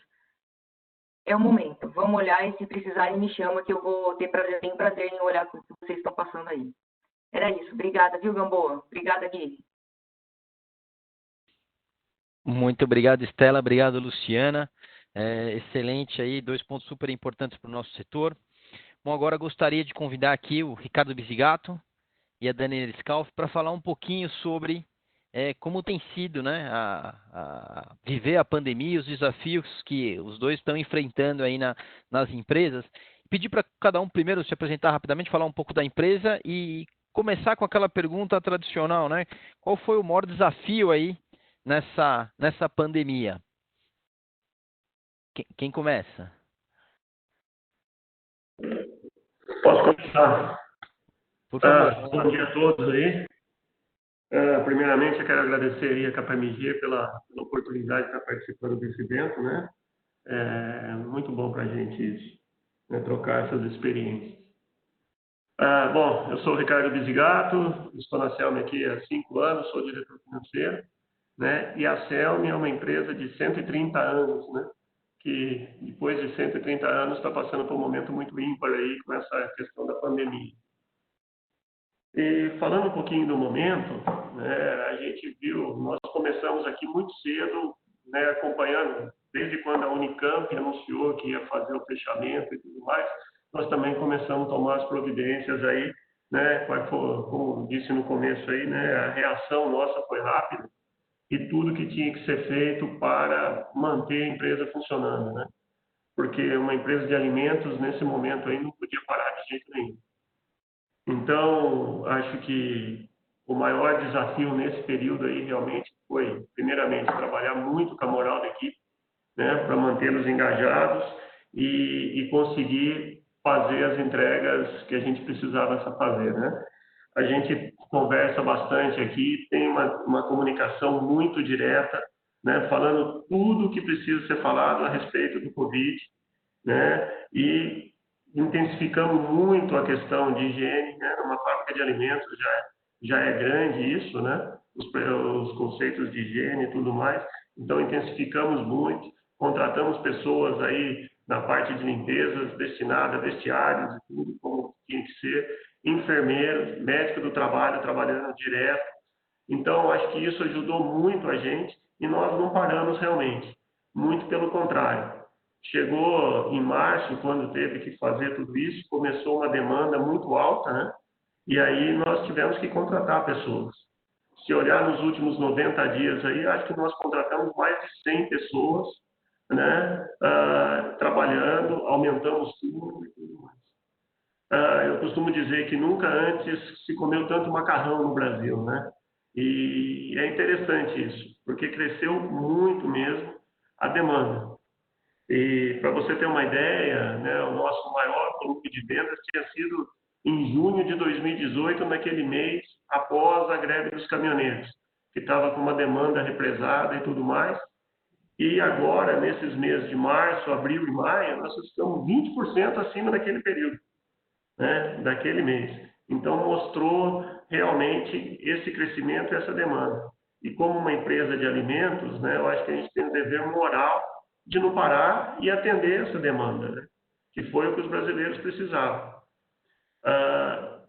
é o momento. Vamos olhar e se precisarem me chama que eu vou ter prazer em olhar o que vocês estão passando aí. Era isso. Obrigada, viu, Gamboa? Obrigada, Gui. Muito obrigado, Estela. Obrigado, Luciana. Excelente aí, 2 pontos super importantes para o nosso setor. Bom, agora gostaria de convidar aqui o Ricardo Bisigato e a Daniela Scalf para falar um pouquinho sobre como tem sido, né, viver a pandemia e os desafios que os dois estão enfrentando aí nas empresas. Pedir para cada um primeiro se apresentar rapidamente, falar um pouco da empresa e começar com aquela pergunta tradicional, né? Qual foi o maior desafio aí nessa pandemia? Quem começa? Posso começar? Por favor. Bom dia a todos aí. Primeiramente, eu quero agradecer aí a KPMG pela oportunidade de estar participando desse evento, né? É muito bom para a gente, né, trocar essas experiências. Bom, eu sou o Ricardo Bisigato, estou na Celme aqui há 5 anos, sou diretor financeiro, né? E a Celme é uma empresa de 130 anos, né? Que depois de 130 anos está passando por um momento muito ímpar aí com essa questão da pandemia. E falando um pouquinho do momento, né, a gente viu, nós começamos aqui muito cedo, né, acompanhando, desde quando a Unicamp anunciou que ia fazer o fechamento e tudo mais, nós também começamos a tomar as providências aí, né, como disse no começo aí, né, a reação nossa foi rápida e tudo que tinha que ser feito para manter a empresa funcionando, né? Porque uma empresa de alimentos, nesse momento aí, não podia parar de jeito nenhum. Então, acho que o maior desafio nesse período aí realmente foi, primeiramente, trabalhar muito com a moral da equipe, né, para mantê-los engajados e conseguir fazer as entregas que a gente precisava fazer, né? A gente conversa bastante aqui, tem uma comunicação muito direta, né, falando tudo o que precisa ser falado a respeito do Covid, né, e intensificamos muito a questão de higiene, né, numa fábrica de alimentos já é grande isso, né? Os conceitos de higiene e tudo mais. Então, intensificamos muito, contratamos pessoas aí na parte de limpezas destinada a vestiários e tudo como tinha que ser, enfermeiros, médico do trabalho trabalhando direto. Então, acho que isso ajudou muito a gente e nós não paramos realmente, muito pelo contrário. Chegou em março, quando teve que fazer tudo isso, começou uma demanda muito alta, né? E aí nós tivemos que contratar pessoas. Se olhar nos últimos 90 dias aí, acho que nós contratamos mais de 100 pessoas, né? Trabalhando, aumentamos tudo e tudo mais. Eu costumo dizer que nunca antes se comeu tanto macarrão no Brasil, né? E é interessante isso, porque cresceu muito mesmo a demanda. E para você ter uma ideia, né, o nosso maior volume de vendas tinha sido em junho de 2018, naquele mês após a greve dos caminhoneiros, que estava com uma demanda represada e tudo mais. E agora, nesses meses de março, abril e maio, nós estamos 20% acima daquele período, né, daquele mês. Então, mostrou realmente esse crescimento e essa demanda. E como uma empresa de alimentos, né, eu acho que a gente tem um dever moral de não parar e atender essa demanda, né, que foi o que os brasileiros precisavam.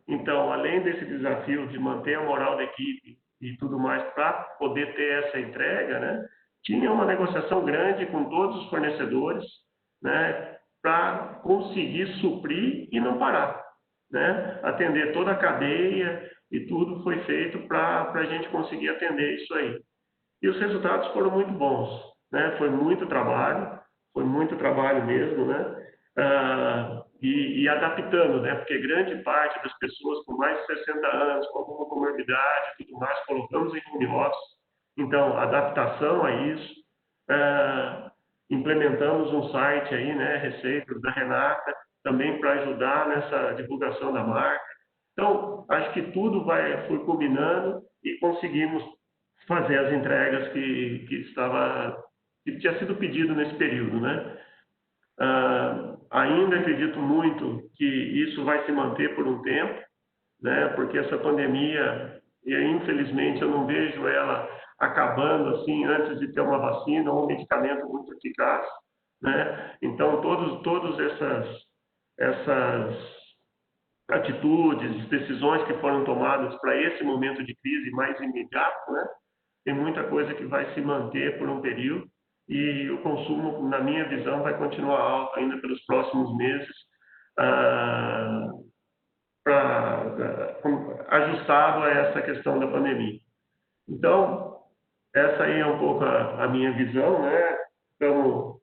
Então, além desse desafio de manter a moral da equipe e tudo mais para poder ter essa entrega, né, tinha uma negociação grande com todos os fornecedores, né, para conseguir suprir e não parar, né, atender toda a cadeia e tudo foi feito para a gente conseguir atender isso aí. E os resultados foram muito bons, né? Foi muito trabalho mesmo, né? E adaptando, né? Porque grande parte das pessoas com mais de 60 anos, com alguma comorbidade e tudo mais, colocamos em home office. Então, adaptação a isso. Implementamos um site aí, né? Receitas da Renata, também para ajudar nessa divulgação da marca. Então, acho que tudo foi combinando e conseguimos fazer as entregas que tinha sido pedido nesse período, né? Ainda acredito muito que isso vai se manter por um tempo, né? Porque essa pandemia, e infelizmente eu não vejo ela acabando assim antes de ter uma vacina ou um medicamento muito eficaz, né? Então todas essas atitudes, decisões que foram tomadas para esse momento de crise mais imediato, né? Tem muita coisa que vai se manter por um período e o consumo, na minha visão, vai continuar alto ainda pelos próximos meses, ajustado a essa questão da pandemia. Então, essa aí é um pouco a minha visão, né? Então,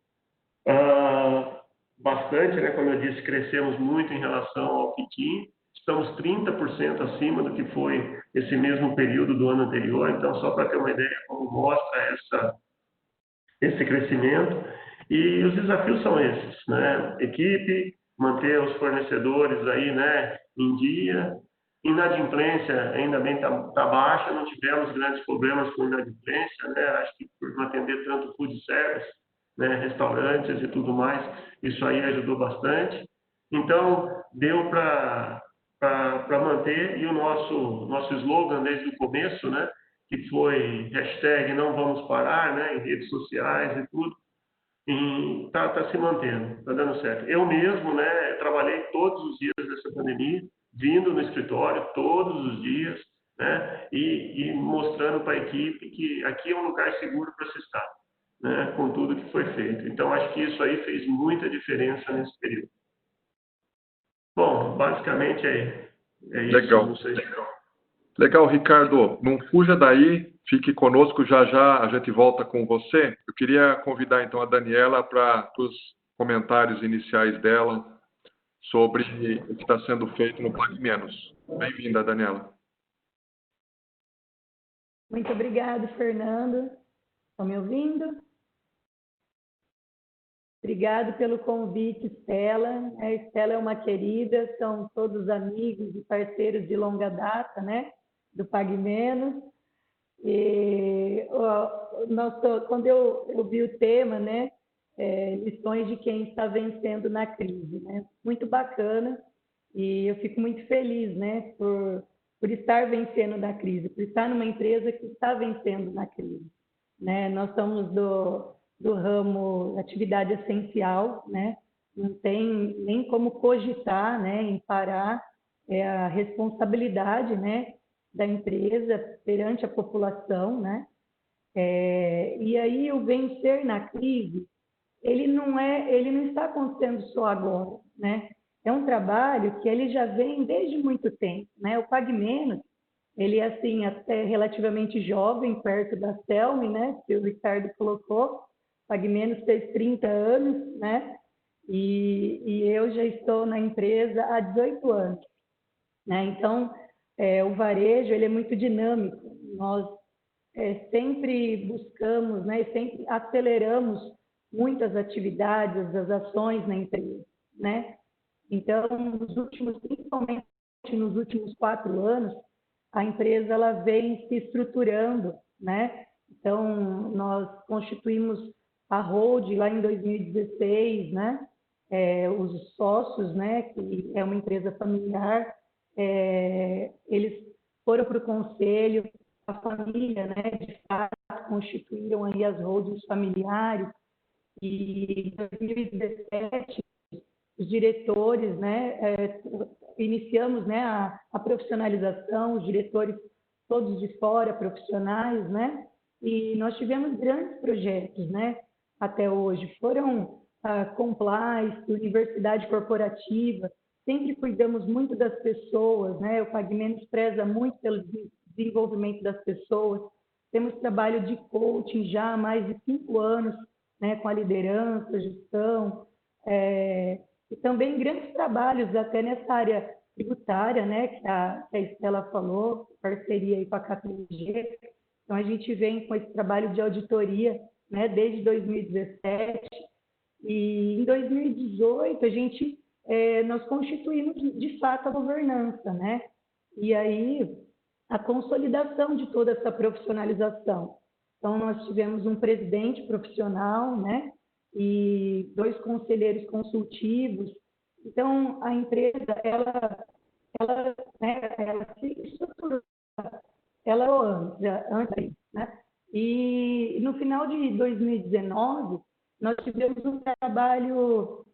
bastante, né? Como eu disse, crescemos muito em relação ao que tinha. Estamos 30% acima do que foi esse mesmo período do ano anterior. Então, só para ter uma ideia como mostra esse crescimento. E os desafios são esses, né? Equipe, manter os fornecedores aí, né, em dia. Inadimplência, ainda bem tá baixa, não tivemos grandes problemas com inadimplência, né? Acho que por não atender tanto food service, né, restaurantes e tudo mais, isso aí ajudou bastante. Então, deu para manter, e o nosso slogan desde o começo, né, que foi hashtag não vamos parar, né, em redes sociais e tudo, e tá se mantendo, tá dando certo. Eu mesmo, né, trabalhei todos os dias dessa pandemia, vindo no escritório todos os dias, né, e mostrando para a equipe que aqui é um lugar seguro para se estar, né, com tudo que foi feito. Então, acho que isso aí fez muita diferença nesse período. Bom, basicamente é isso. Legal. Não sei. Legal, Ricardo. Não fuja daí, fique conosco, já já a gente volta com você. Eu queria convidar então a Daniela para os comentários iniciais dela sobre o que está sendo feito no Pague Menos. Bem-vinda, Daniela. Muito obrigada, Fernando. Estão me ouvindo? Obrigado pelo convite, Estela. A Estela é uma querida, são todos amigos e parceiros de longa data, né? Do Pague Menos. E, quando eu vi o tema, né? Lições de quem está vencendo na crise, né? Muito bacana. E eu fico muito feliz, né? Por por estar vencendo da crise, por estar numa empresa que está vencendo na crise, né? Nós somos do ramo atividade essencial, né? Não tem nem como cogitar, né, em parar a responsabilidade, né, da empresa perante a população, né? E aí o vencer na crise, ele não está acontecendo só agora, né? É um trabalho que ele já vem desde muito tempo, né? O PagMenos, ele é assim até relativamente jovem, perto da Celme, né? Que o Ricardo colocou. PagMenos fez 30 anos, né? E eu já estou na empresa há 18 anos, né? Então, o varejo ele é muito dinâmico. Nós sempre buscamos, né? Sempre aceleramos muitas atividades, as ações na empresa, né? Então, principalmente nos últimos 4 anos, a empresa ela vem se estruturando, né? Então, nós constituímos a Hold lá em 2016, né? Os sócios, né? Que é uma empresa familiar, eles foram para o conselho, a família, né? De fato, constituíram aí as holdings familiares e em 2017 os diretores, né, iniciamos, né, a profissionalização, os diretores todos de fora, profissionais, né, e nós tivemos grandes projetos, né, até hoje. Foram compliance, universidade corporativa, sempre cuidamos muito das pessoas, né, o PagMenos preza muito pelo desenvolvimento das pessoas. Temos trabalho de coaching já há mais de 5 anos, né, com a liderança, gestão, e também grandes trabalhos até nessa área tributária, né, que a Estela falou, parceria aí com a KPMG. Então, a gente vem com esse trabalho de auditoria, né, desde 2017. E em 2018, nós constituímos, de fato, a governança, né? E aí, a consolidação de toda essa profissionalização. Então, nós tivemos um presidente profissional, né? E 2 conselheiros consultivos. Então, a empresa, ela se estruturou, ela antes, né? E no final de 2019, nós tivemos um trabalho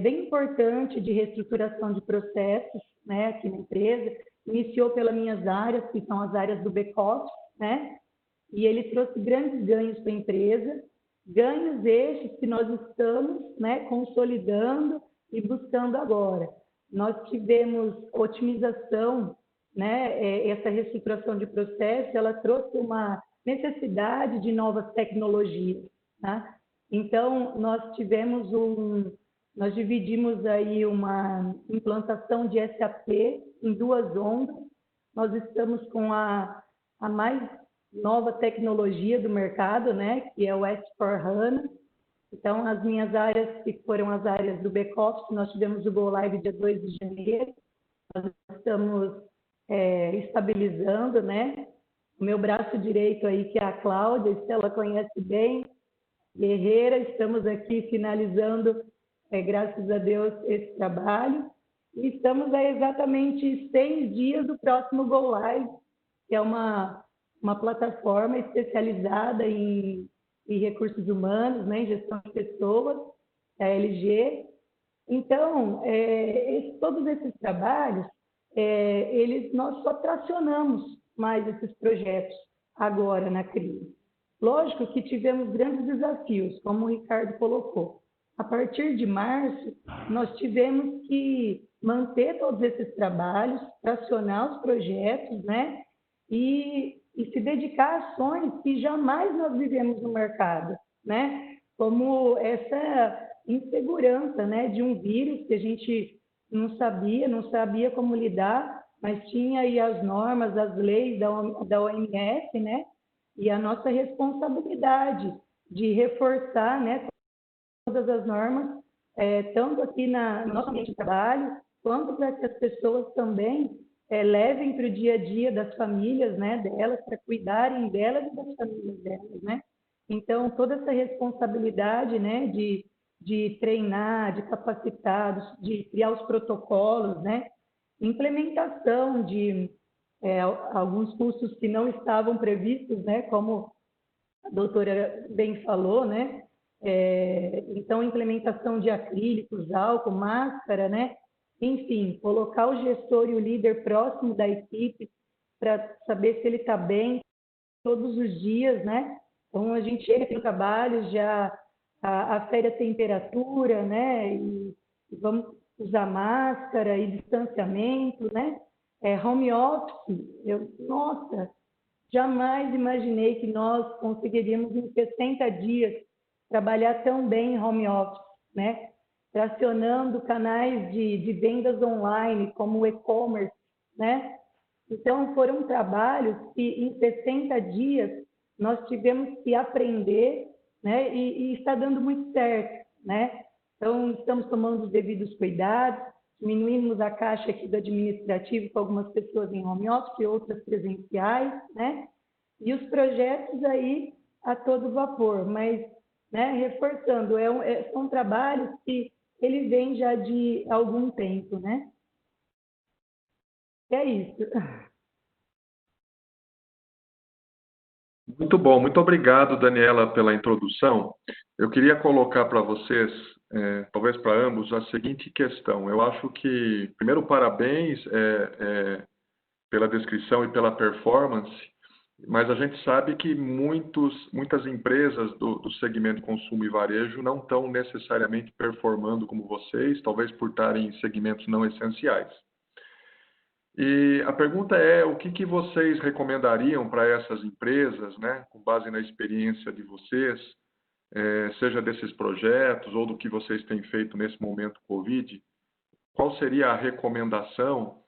bem importante de reestruturação de processos, né, aqui na empresa. Iniciou pelas minhas áreas, que são as áreas do back-office, né? E ele trouxe grandes ganhos para a empresa, ganhos estes que nós estamos, né, consolidando e buscando agora. Nós tivemos otimização, né, essa reestruturação de processo, ela trouxe uma necessidade de novas tecnologias, tá? Então, nós dividimos aí uma implantação de SAP em 2 ondas. Nós estamos com a mais nova tecnologia do mercado, né, que é o S/4HANA. Então, as minhas áreas, que foram as áreas do back-office, nós tivemos o Go Live dia 2 de janeiro. Nós estamos estabilizando, né? O meu braço direito aí, que é a Cláudia, se ela conhece bem, guerreira, estamos aqui finalizando, graças a Deus, esse trabalho. E estamos a exatamente 6 dias do próximo Go Live, que é uma plataforma especializada em recursos humanos, né, em gestão de pessoas, a LG. Então, todos esses trabalhos, nós só tracionamos mais esses projetos agora na crise. Lógico que tivemos grandes desafios, como o Ricardo colocou. A partir de março, nós tivemos que manter todos esses trabalhos, tracionar os projetos, né? E se dedicar a ações que jamais nós vivemos no mercado, né? Como essa insegurança, né, de um vírus que a gente não sabia como lidar, mas tinha aí as normas, as leis da OMS, né? E a nossa responsabilidade de reforçar, né, todas as normas, tanto aqui no nosso ambiente de trabalho, quanto para que as pessoas também levem para o dia a dia das famílias, né, delas, para cuidarem delas e das famílias delas, né? Então, toda essa responsabilidade, né, de treinar, de capacitar, de criar os protocolos, né? Implementação de alguns custos que não estavam previstos, né, como a doutora bem falou, né? Então, implementação de acrílicos, álcool, máscara, né? Enfim, colocar o gestor e o líder próximo da equipe para saber se ele está bem todos os dias, né? Então, a gente chega no trabalho, já afere a temperatura, né? E vamos usar máscara e distanciamento, né? Home office, nossa, jamais imaginei que nós conseguiríamos em 60 dias trabalhar tão bem em home office, né? Tracionando canais de vendas online, como o e-commerce, né? Então, foram trabalhos que em 60 dias nós tivemos que aprender, né? E está dando muito certo, né? Então, estamos tomando os devidos cuidados, diminuímos a caixa aqui do administrativo com algumas pessoas em home office e outras presenciais, né? E os projetos aí a todo vapor, mas, né, reforçando, são trabalhos que eles vêm já de algum tempo, né? É isso. Muito bom, muito obrigado, Daniela, pela introdução. Eu queria colocar para vocês, talvez para ambos, a seguinte questão. Eu acho que, primeiro, parabéns pela descrição e pela performance, mas a gente sabe que muitas empresas do segmento consumo e varejo não estão necessariamente performando como vocês, talvez por estarem em segmentos não essenciais. E a pergunta é, o que vocês recomendariam para essas empresas, né, com base na experiência de vocês, seja desses projetos ou do que vocês têm feito nesse momento Covid, qual seria a recomendação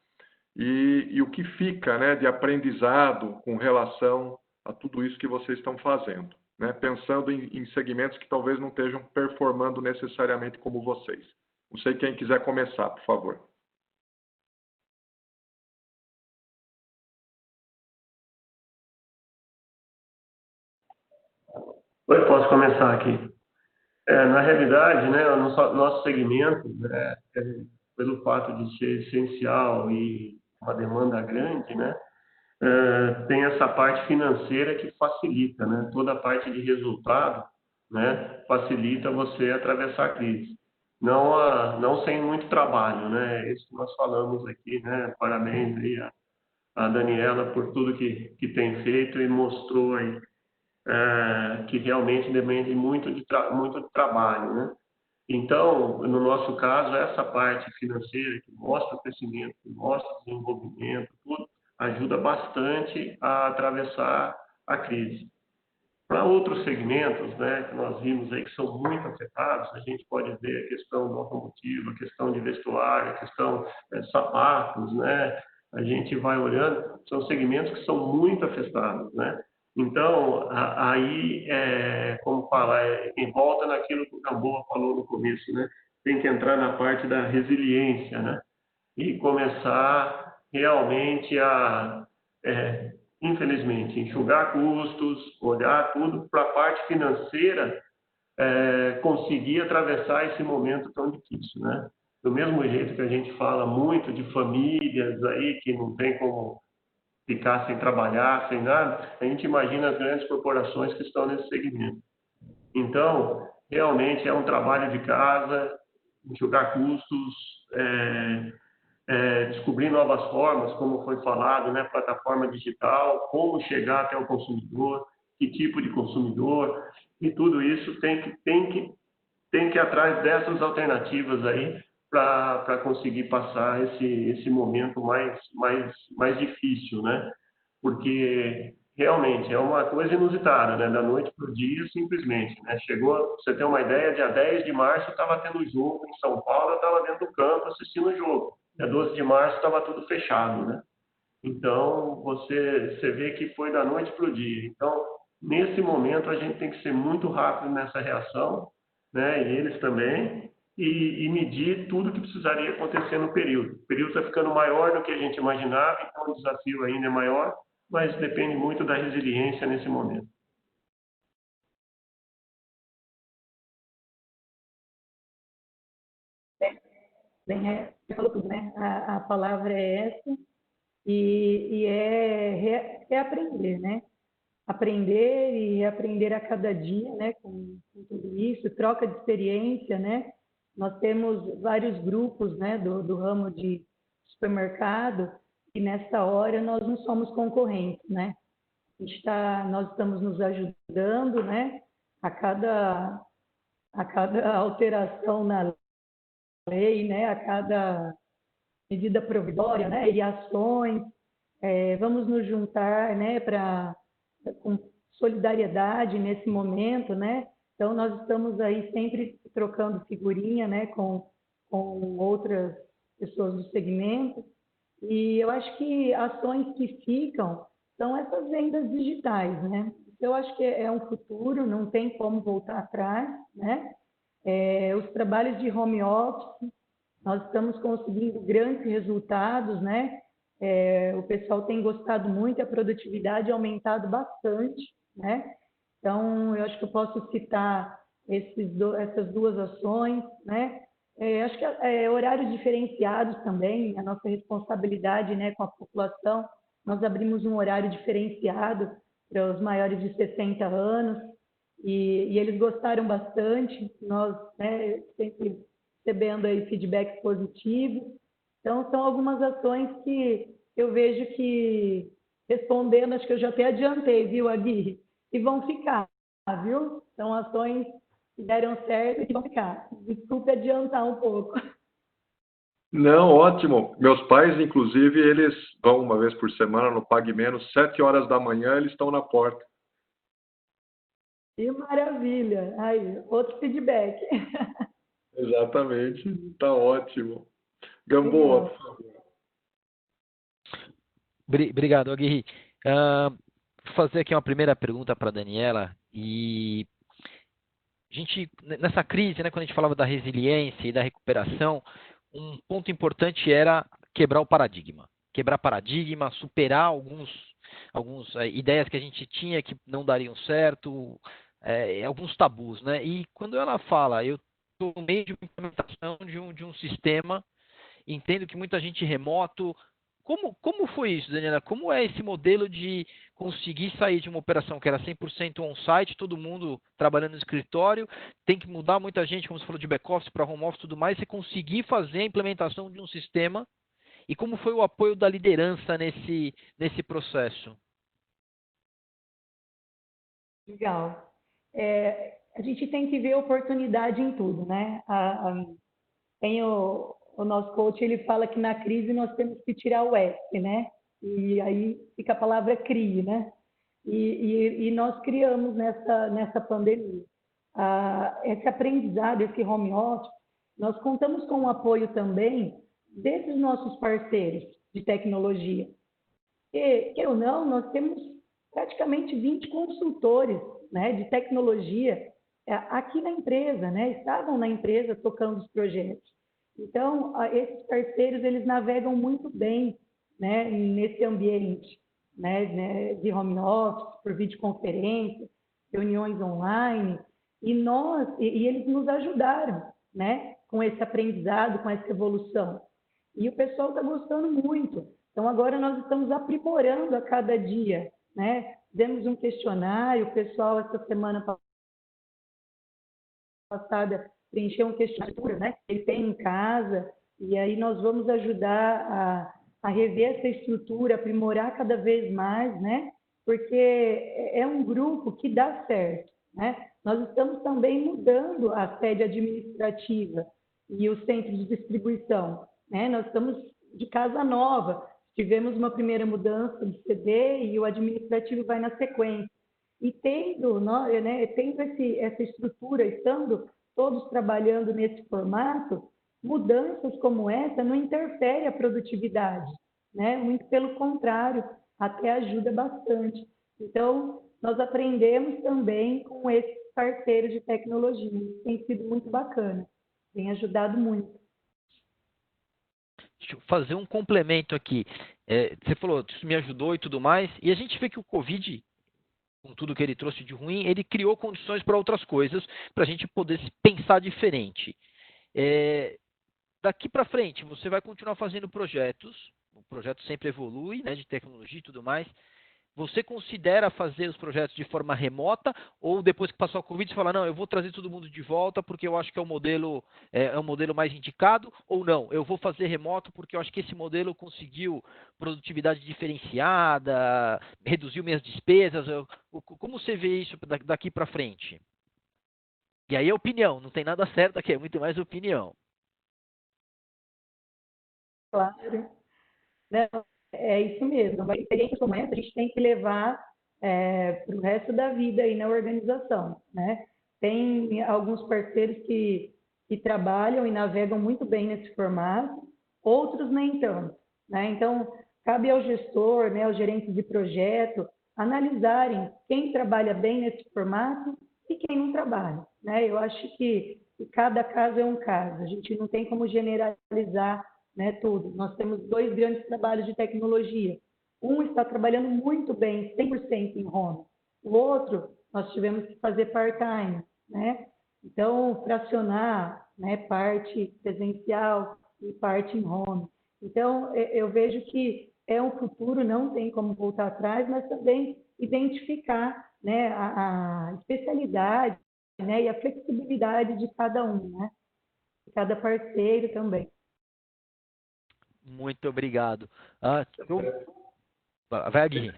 e o que fica, né, de aprendizado com relação a tudo isso que vocês estão fazendo, né, pensando em segmentos que talvez não estejam performando necessariamente como vocês. Não sei quem quiser começar, por favor. Eu posso começar aqui. Na realidade, né, o nosso segmento, né, pelo fato de ser essencial e uma demanda grande, né, tem essa parte financeira que facilita, né, toda a parte de resultado, né, facilita você atravessar a crise. Não sem muito trabalho, né, é isso que nós falamos aqui, né, parabéns aí a Daniela por tudo que tem feito e mostrou aí que realmente depende muito de trabalho, né? Então, no nosso caso, essa parte financeira que mostra o crescimento, que mostra o desenvolvimento, tudo, ajuda bastante a atravessar a crise. Para outros segmentos, né, que nós vimos aí que são muito afetados, a gente pode ver a questão do automotivo, a questão de vestuário, a questão de sapatos, né? A gente vai olhando, são segmentos que são muito afetados, né? Então, aí, como falar, volta naquilo que o Gamboa falou no começo, né? Tem que entrar na parte da resiliência, né? E começar realmente infelizmente, enxugar custos, olhar tudo para a parte financeira, conseguir atravessar esse momento tão difícil, né? Do mesmo jeito que a gente fala muito de famílias aí que não tem como ficar sem trabalhar, sem nada, a gente imagina as grandes corporações que estão nesse segmento. Então, realmente é um trabalho de casa, enxugar custos, descobrir novas formas, como foi falado, né, plataforma digital, como chegar até o consumidor, que tipo de consumidor, e tudo isso tem que ir atrás dessas alternativas aí para conseguir passar esse momento mais difícil, né? Porque realmente é uma coisa inusitada, né? Da noite para o dia, simplesmente, né? Chegou, você ter uma ideia, dia 10 de março estava tendo jogo em São Paulo, eu estava dentro do campo assistindo o jogo. Dia 12 de março estava tudo fechado, né? Então, você vê que foi da noite para o dia. Então, nesse momento, a gente tem que ser muito rápido nessa reação, né? E eles também, e medir tudo que precisaria acontecer no período. O período está ficando maior do que a gente imaginava, então o desafio ainda é maior, mas depende muito da resiliência nesse momento. Bem, falou tudo, né? A palavra é essa. e é aprender, né? Aprender e aprender a cada dia, né? Com tudo isso, troca de experiência, né? Nós temos vários grupos, né? Do ramo de supermercado e nessa hora nós não somos concorrentes, né? Nós estamos nos ajudando, né? A cada alteração na lei, né? A cada medida provisória, né? E ações, vamos nos juntar, né? Com solidariedade nesse momento, né? Então nós estamos aí sempre trocando figurinha, né? Com outras pessoas do segmento. E eu acho que ações que ficam são essas vendas digitais, né? Eu acho que é um futuro, não tem como voltar atrás, né? Os trabalhos de home office, nós estamos conseguindo grandes resultados, né? O pessoal tem gostado muito, a produtividade aumentado bastante, né? Então, eu acho que eu posso citar essas duas ações, né? Acho que horários diferenciados também, a nossa responsabilidade, né, com a população. Nós abrimos um horário diferenciado para os maiores de 60 anos e eles gostaram bastante. Nós, né, sempre recebendo aí feedback positivo. Então, são algumas ações que eu vejo que, respondendo, acho que eu já até adiantei, viu, Aguirre? E vão ficar, viu? São ações que deram certo e vão ficar. Desculpe adiantar um pouco. Não, ótimo. Meus pais, inclusive, eles vão uma vez por semana no Pague Menos, 7 horas da manhã, eles estão na porta. Que maravilha! Aí, outro feedback. Exatamente, está ótimo. Gamboa, por favor. Obrigado, Aguirre. Vou fazer aqui uma primeira pergunta para a Daniela. E a gente, nessa crise, né, quando a gente falava da resiliência e da recuperação, um ponto importante era quebrar o paradigma. Quebrar paradigma, superar algumas ideias que a gente tinha que não dariam certo, alguns tabus, né? E quando ela fala, eu estou no meio de uma implementação de um sistema, entendo que muita gente remoto. Como foi isso, Daniela? Como é esse modelo de conseguir sair de uma operação que era 100% on-site, todo mundo trabalhando no escritório, tem que mudar muita gente, como você falou, de back-office para home office e tudo mais, você conseguir fazer a implementação de um sistema, e como foi o apoio da liderança nesse processo? Legal. A gente tem que ver oportunidade em tudo, né? Tem o nosso coach, ele fala que na crise nós temos que tirar o S, né? E aí fica a palavra crie, né? E nós criamos nessa pandemia. Esse aprendizado, esse home office, nós contamos com o apoio também desses nossos parceiros de tecnologia. E, quer ou não, nós temos praticamente 20 consultores, né, de tecnologia aqui na empresa, né? Estavam na empresa tocando os projetos. Então, esses parceiros, eles navegam muito bem, né, nesse ambiente, né, de home office, por videoconferência, reuniões online, e eles nos ajudaram, né, com esse aprendizado, com essa evolução. E o pessoal está gostando muito. Então, agora nós estamos aprimorando a cada dia, né? Demos um questionário, o pessoal, essa semana passada, preencher um questionário, né? Ele tem em casa, e aí nós vamos ajudar a rever essa estrutura, aprimorar cada vez mais, né? Porque é um grupo que dá certo, né? Nós estamos também mudando a sede administrativa e o centro de distribuição, né? Nós estamos de casa nova, tivemos uma primeira mudança de CD e o administrativo vai na sequência. E tendo, né, tendo essa estrutura, estando todos trabalhando nesse formato, mudanças como essa não interferem a produtividade, né? Muito pelo contrário, até ajuda bastante. Então, nós aprendemos também com esses parceiros de tecnologia, isso tem sido muito bacana, tem ajudado muito. Deixa eu fazer um complemento aqui. Você falou, isso me ajudou e tudo mais, e a gente vê que o Covid, com tudo que ele trouxe de ruim, ele criou condições para outras coisas, para a gente poder pensar diferente. Daqui para frente, você vai continuar fazendo projetos, projeto sempre evolui, né, de tecnologia e tudo mais. Você considera fazer os projetos de forma remota ou depois que passou a Covid você fala, não, eu vou trazer todo mundo de volta porque eu acho que é o modelo mais indicado, ou não, eu vou fazer remoto porque eu acho que esse modelo conseguiu produtividade diferenciada, reduziu minhas despesas, como você vê isso daqui para frente? E aí é opinião, não tem nada certo aqui, é muito mais opinião. Claro. Não, é isso mesmo. Uma experiência como essa a gente tem que levar para o resto da vida aí na organização, né? Tem alguns parceiros que trabalham e navegam muito bem nesse formato, outros nem tanto, né? Então, cabe ao gestor, né, aos gerentes de projeto, analisarem quem trabalha bem nesse formato e quem não trabalha, né? Eu acho que cada caso é um caso, a gente não tem como generalizar, né, tudo. Nós temos 2 grandes trabalhos de tecnologia. Um está trabalhando muito bem, 100% em home. O outro, nós tivemos que fazer part-time, né? Então, fracionar, né, parte presencial e parte em home. Então, eu vejo que é um futuro, não tem como voltar atrás, mas também identificar, né, a especialidade, né, e a flexibilidade de cada um, né? De cada parceiro também. Muito obrigado. Vai, Agui.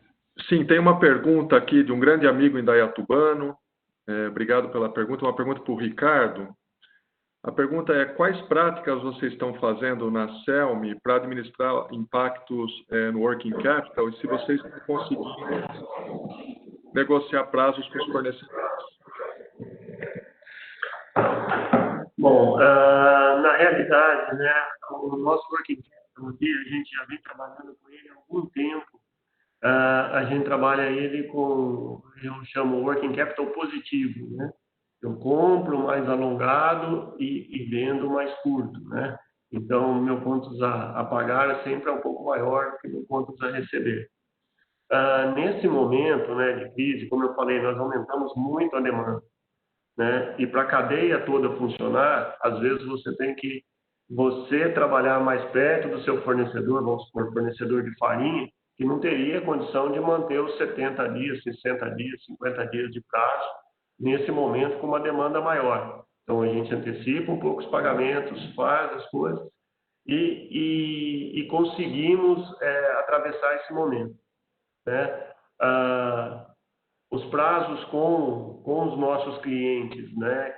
Sim, tem uma pergunta aqui de um grande amigo indaiatubano. Obrigado pela pergunta. Uma pergunta para o Ricardo. A pergunta é: quais práticas vocês estão fazendo na Celmi para administrar impactos no working capital e se vocês estão conseguindo negociar prazos com os fornecedores? Bom, na realidade, né, o nosso working capital aqui, a gente já vem trabalhando com ele há algum tempo. A gente trabalha ele com, eu chamo working capital positivo, né? Eu compro mais alongado e vendo mais curto, né? Então, meu contos a pagar sempre é um pouco maior que meu contos a receber. Nesse momento, né, de crise, como eu falei, nós aumentamos muito a demanda, né? E para a cadeia toda funcionar, às vezes você tem que trabalhar mais perto do seu fornecedor, vamos supor, fornecedor de farinha, que não teria condição de manter os 70 dias, 60 dias, 50 dias de prazo, nesse momento com uma demanda maior. Então, a gente antecipa um pouco os pagamentos, faz as coisas e conseguimos atravessar esse momento, né? Os prazos com os nossos clientes, né,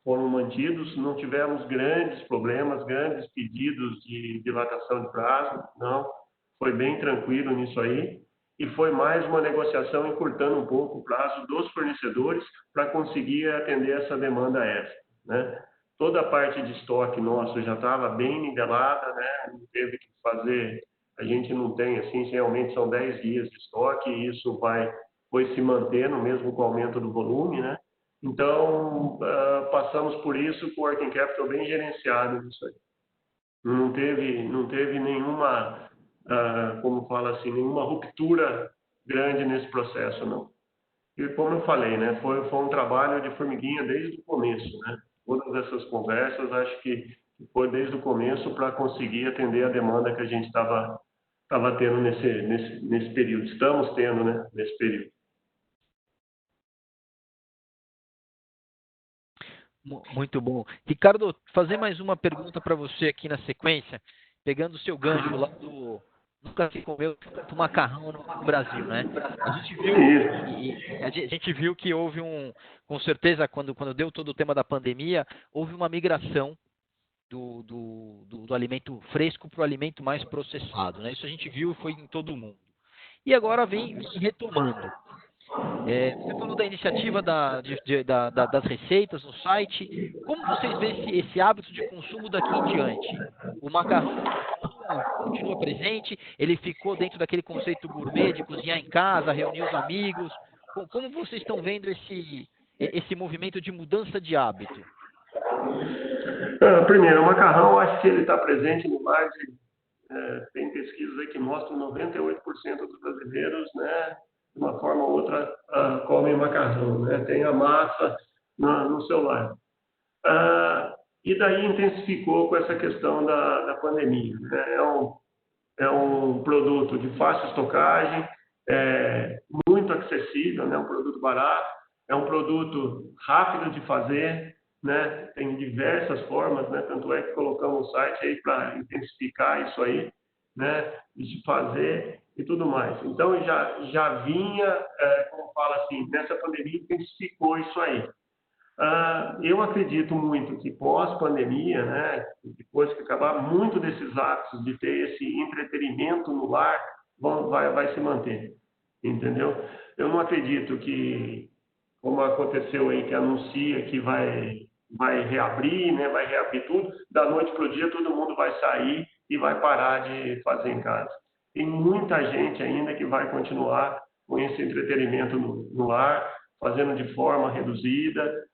foram mantidos, não tivemos grandes problemas, grandes pedidos de dilatação de prazo, não, foi bem tranquilo nisso aí, e foi mais uma negociação encurtando um pouco o prazo dos fornecedores para conseguir atender essa demanda extra, né? Toda a parte de estoque nosso já estava bem nivelada, né? Não teve que fazer, a gente não tem, assim, realmente são 10 dias de estoque, e isso foi se mantendo mesmo com o aumento do volume, né? Então, passamos por isso com o working capital bem gerenciado nisso aí. Não teve nenhuma, como fala assim, nenhuma ruptura grande nesse processo, não. E como eu falei, né, foi um trabalho de formiguinha desde o começo, né? Todas essas conversas, acho que foi desde o começo para conseguir atender a demanda que a gente estava tendo nesse período. Estamos tendo, né, nesse período. Muito bom. Ricardo, fazer mais uma pergunta para você aqui na sequência, pegando o seu gancho lá do nunca se comeu tanto macarrão no Brasil, né? A gente viu que houve com certeza, quando deu todo o tema da pandemia, houve uma migração do alimento fresco para o alimento mais processado, né? Isso a gente viu, foi em todo o mundo. E agora vem retomando. Você falou da iniciativa das receitas no site. Como vocês veem esse hábito de consumo daqui em diante? O macarrão continua presente? Ele ficou dentro daquele conceito gourmet de cozinhar em casa, reunir os amigos? Como vocês estão vendo esse movimento de mudança de hábito? Primeiro, o macarrão, acho que ele está presente no mais tem pesquisas aí que mostram 98% dos brasileiros, né, de uma forma ou outra, comem macarrão, né? Tem a massa no celular. E daí intensificou com essa questão da pandemia, né? é um produto de fácil estocagem, muito acessível, né? Um produto barato, é um produto rápido de fazer, né? Tem diversas formas, né? Tanto é que colocamos um site aí para intensificar isso aí, né? De fazer e tudo mais. Então já vinha, como fala assim, nessa pandemia intensificou isso aí. Eu acredito muito que pós-pandemia, né, depois que acabar, muito desses hábitos de ter esse entretenimento no lar vai se manter, entendeu? Eu não acredito que, como aconteceu aí, que anuncia que vai reabrir, né, vai reabrir tudo, da noite para o dia todo mundo vai sair e vai parar de fazer em casa. Tem muita gente ainda que vai continuar com esse entretenimento no lar, fazendo de forma reduzida,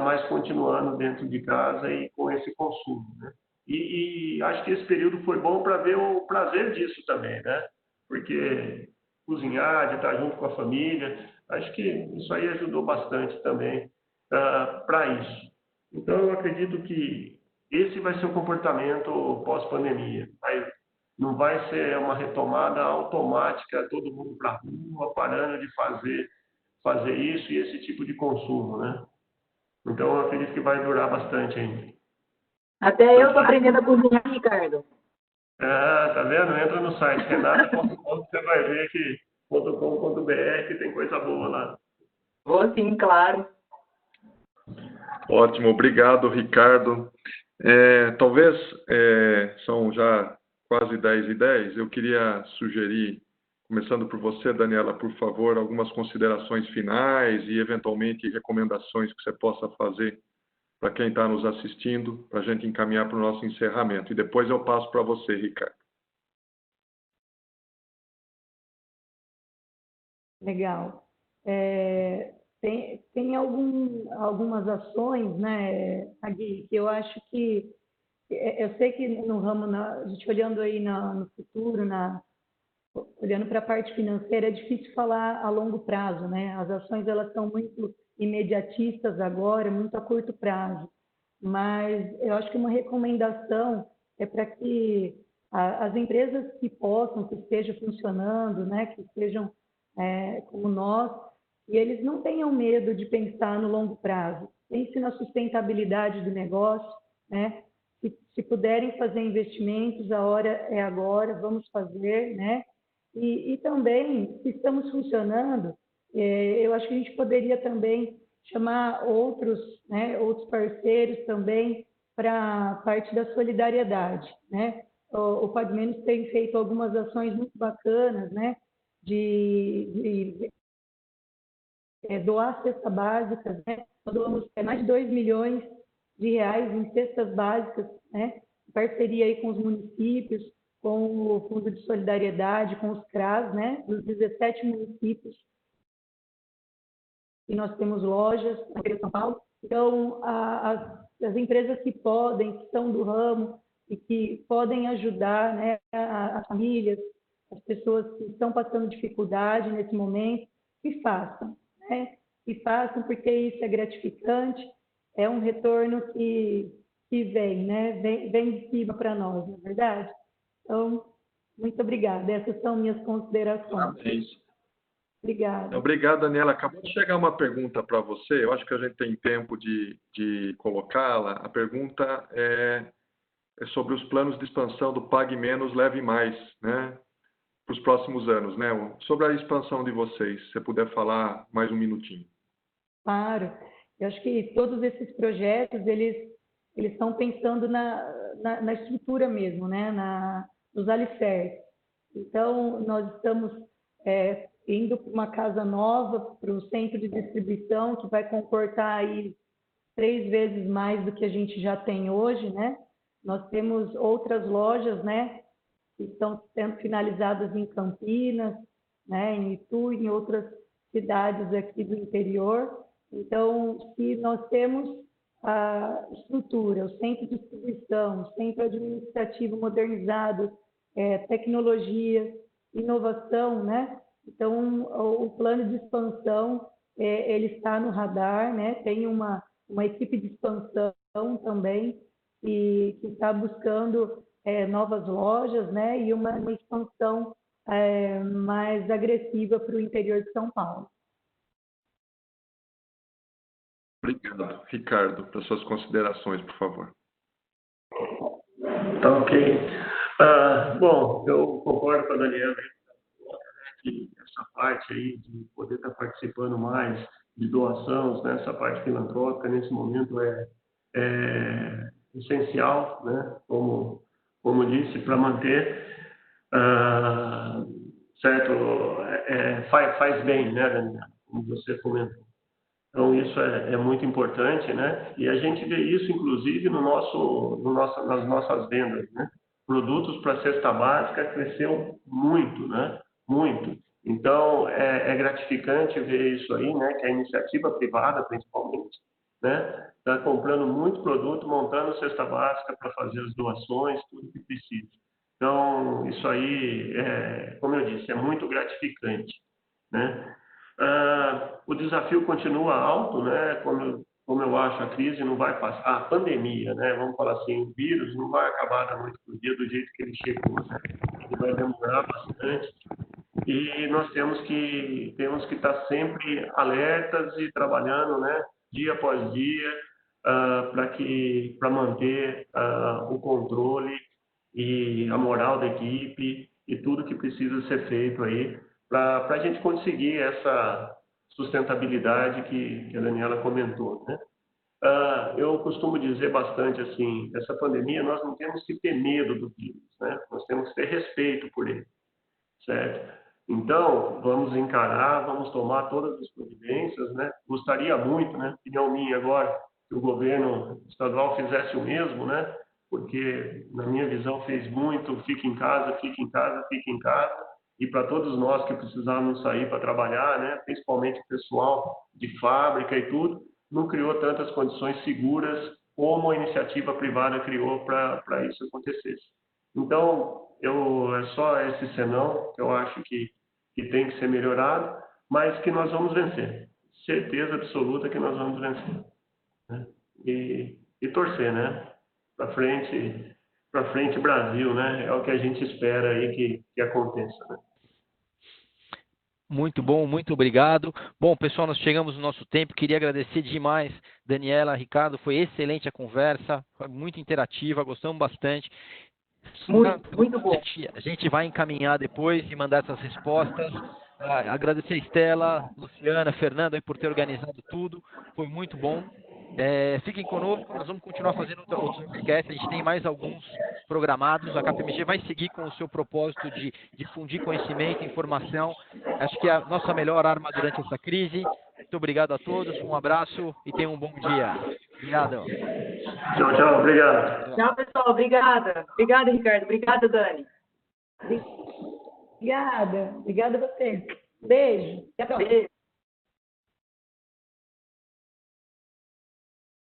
mas continuando dentro de casa e com esse consumo, né? E acho que esse período foi bom para ver o prazer disso também, né? Porque cozinhar, de estar junto com a família, acho que isso aí ajudou bastante também para isso. Então, eu acredito que esse vai ser o comportamento pós-pandemia. Não vai ser uma retomada automática, todo mundo para a rua, parando de fazer isso e esse tipo de consumo, né? Então, eu acredito que vai durar bastante ainda. Até eu estou aprendendo a cozinhar, Ricardo. Tá vendo? Entra no site renata.com, você vai ver que .com.br que tem coisa boa lá. Vou sim, claro. Ótimo, obrigado, Ricardo. Talvez, são já quase 10h10, eu queria sugerir, começando por você, Daniela, por favor, algumas considerações finais e, eventualmente, recomendações que você possa fazer para quem está nos assistindo, para a gente encaminhar para o nosso encerramento. E depois eu passo para você, Ricardo. Legal. Tem algumas ações, né, Agui, que eu acho que... Eu sei que no ramo, a gente olhando aí no futuro, olhando para a parte financeira, é difícil falar a longo prazo, né? As ações, elas são muito imediatistas agora, muito a curto prazo. Mas eu acho que uma recomendação é para que as empresas que estejam funcionando, né, que estejam como nós, e eles não tenham medo de pensar no longo prazo. Pense na sustentabilidade do negócio, né? Se puderem fazer investimentos, a hora é agora, vamos fazer, né? E também, se estamos funcionando, eu acho que a gente poderia também chamar outros, né, outros parceiros também para a parte da solidariedade, né? O PagMenos tem feito algumas ações muito bacanas, né? De doar cestas básicas, né? Nós doamos mais de 2 milhões de reais em cestas básicas, né? Em parceria aí com os municípios, com o Fundo de Solidariedade, com os CRAS, né? Dos 17 municípios. E nós temos lojas aqui em São Paulo. Então, as empresas que estão do ramo e que podem ajudar, né, as famílias, as pessoas que estão passando dificuldade nesse momento, que façam, né? Que façam, porque isso é gratificante, é um retorno que vem, né? Vem de cima para nós, não é verdade? Então, muito obrigada. Essas são minhas considerações. Obrigada. Obrigado, Daniela. Acabou de chegar uma pergunta para você. Eu acho que a gente tem tempo de colocá-la. A pergunta é sobre os planos de expansão do Pague Menos, Leve Mais, né? Para os próximos anos, né? Sobre a expansão de vocês, se você puder falar mais um minutinho. Claro. Eu acho que todos esses projetos, eles estão pensando na estrutura mesmo, né? Nos alicerces. Então, nós estamos indo para uma casa nova, para o centro de distribuição, que vai comportar aí 3 vezes mais do que a gente já tem hoje, né? Nós temos outras lojas, né, que estão sendo finalizadas em Campinas, né, em Itu, em outras cidades aqui do interior. Então, se nós temos a estrutura, o centro de distribuição, o centro administrativo modernizado, tecnologia, inovação, né? Então, o plano de expansão, ele está no radar, né? Tem uma equipe de expansão também que está buscando novas lojas, né, e uma expansão mais agressiva para o interior de São Paulo. Obrigado. Ricardo, para suas considerações, por favor. Tá ok. Bom, eu concordo com a Daniela que essa parte aí de poder estar participando mais de doações, né, essa parte filantrópica nesse momento é essencial, né, como disse, para manter, certo, faz bem, né, Daniela, como você comentou. Então, isso é muito importante, né? E a gente vê isso, inclusive, nas nossas vendas, né? Produtos para cesta básica cresceu muito, né? Muito. Então, é gratificante ver isso aí, né? Que a iniciativa privada, principalmente, né? Está comprando muito produto, montando cesta básica para fazer as doações, tudo que precisa. Então, isso aí, como eu disse, é muito gratificante, né? O desafio continua alto, né? Como eu acho, a crise não vai passar, a pandemia, né? Vamos falar assim, o vírus não vai acabar da noite para o dia do jeito que ele chegou, né? Ele vai demorar bastante e nós temos que estar sempre alertas e trabalhando, né? Dia após dia, para manter o controle e a moral da equipe e tudo que precisa ser feito aí para a gente conseguir essa sustentabilidade que a Daniela comentou, né? Eu costumo dizer bastante assim, essa pandemia nós não temos que ter medo do vírus, né? Nós temos que ter respeito por ele, certo? Então, vamos encarar, vamos tomar todas as providências, né? Gostaria muito, né, opinião minha agora, que o governo estadual fizesse o mesmo, né? Porque, na minha visão, fez muito, fique em casa, fique em casa, fique em casa. E para todos nós que precisávamos sair para trabalhar, né, principalmente o pessoal de fábrica e tudo, não criou tantas condições seguras como a iniciativa privada criou para isso acontecesse. Então, é só esse senão que eu acho que tem que ser melhorado, mas que nós vamos vencer. Certeza absoluta que nós vamos vencer, né? E torcer, né? Para frente Brasil, né? É o que a gente espera aí que aconteça, né? Muito bom, muito obrigado. Bom, pessoal, nós chegamos no nosso tempo. Queria agradecer demais, Daniela, Ricardo. Foi excelente a conversa, foi muito interativa, gostamos bastante. Muito bom. A gente vai encaminhar depois e mandar essas respostas. Agradecer a Estela, Luciana, Fernanda por ter organizado tudo. Foi muito bom. Fiquem conosco, nós vamos continuar fazendo outros podcasts. A gente tem mais alguns programados. A KPMG vai seguir com o seu propósito de difundir conhecimento, informação. Acho que é a nossa melhor arma durante essa crise. Muito obrigado a todos, um abraço e tenham um bom dia. Obrigado. Tchau, obrigado. Tchau, pessoal, obrigada. Obrigada, Ricardo. Obrigada, Dani. Obrigada a você. Beijo. Até a próxima. Beijo.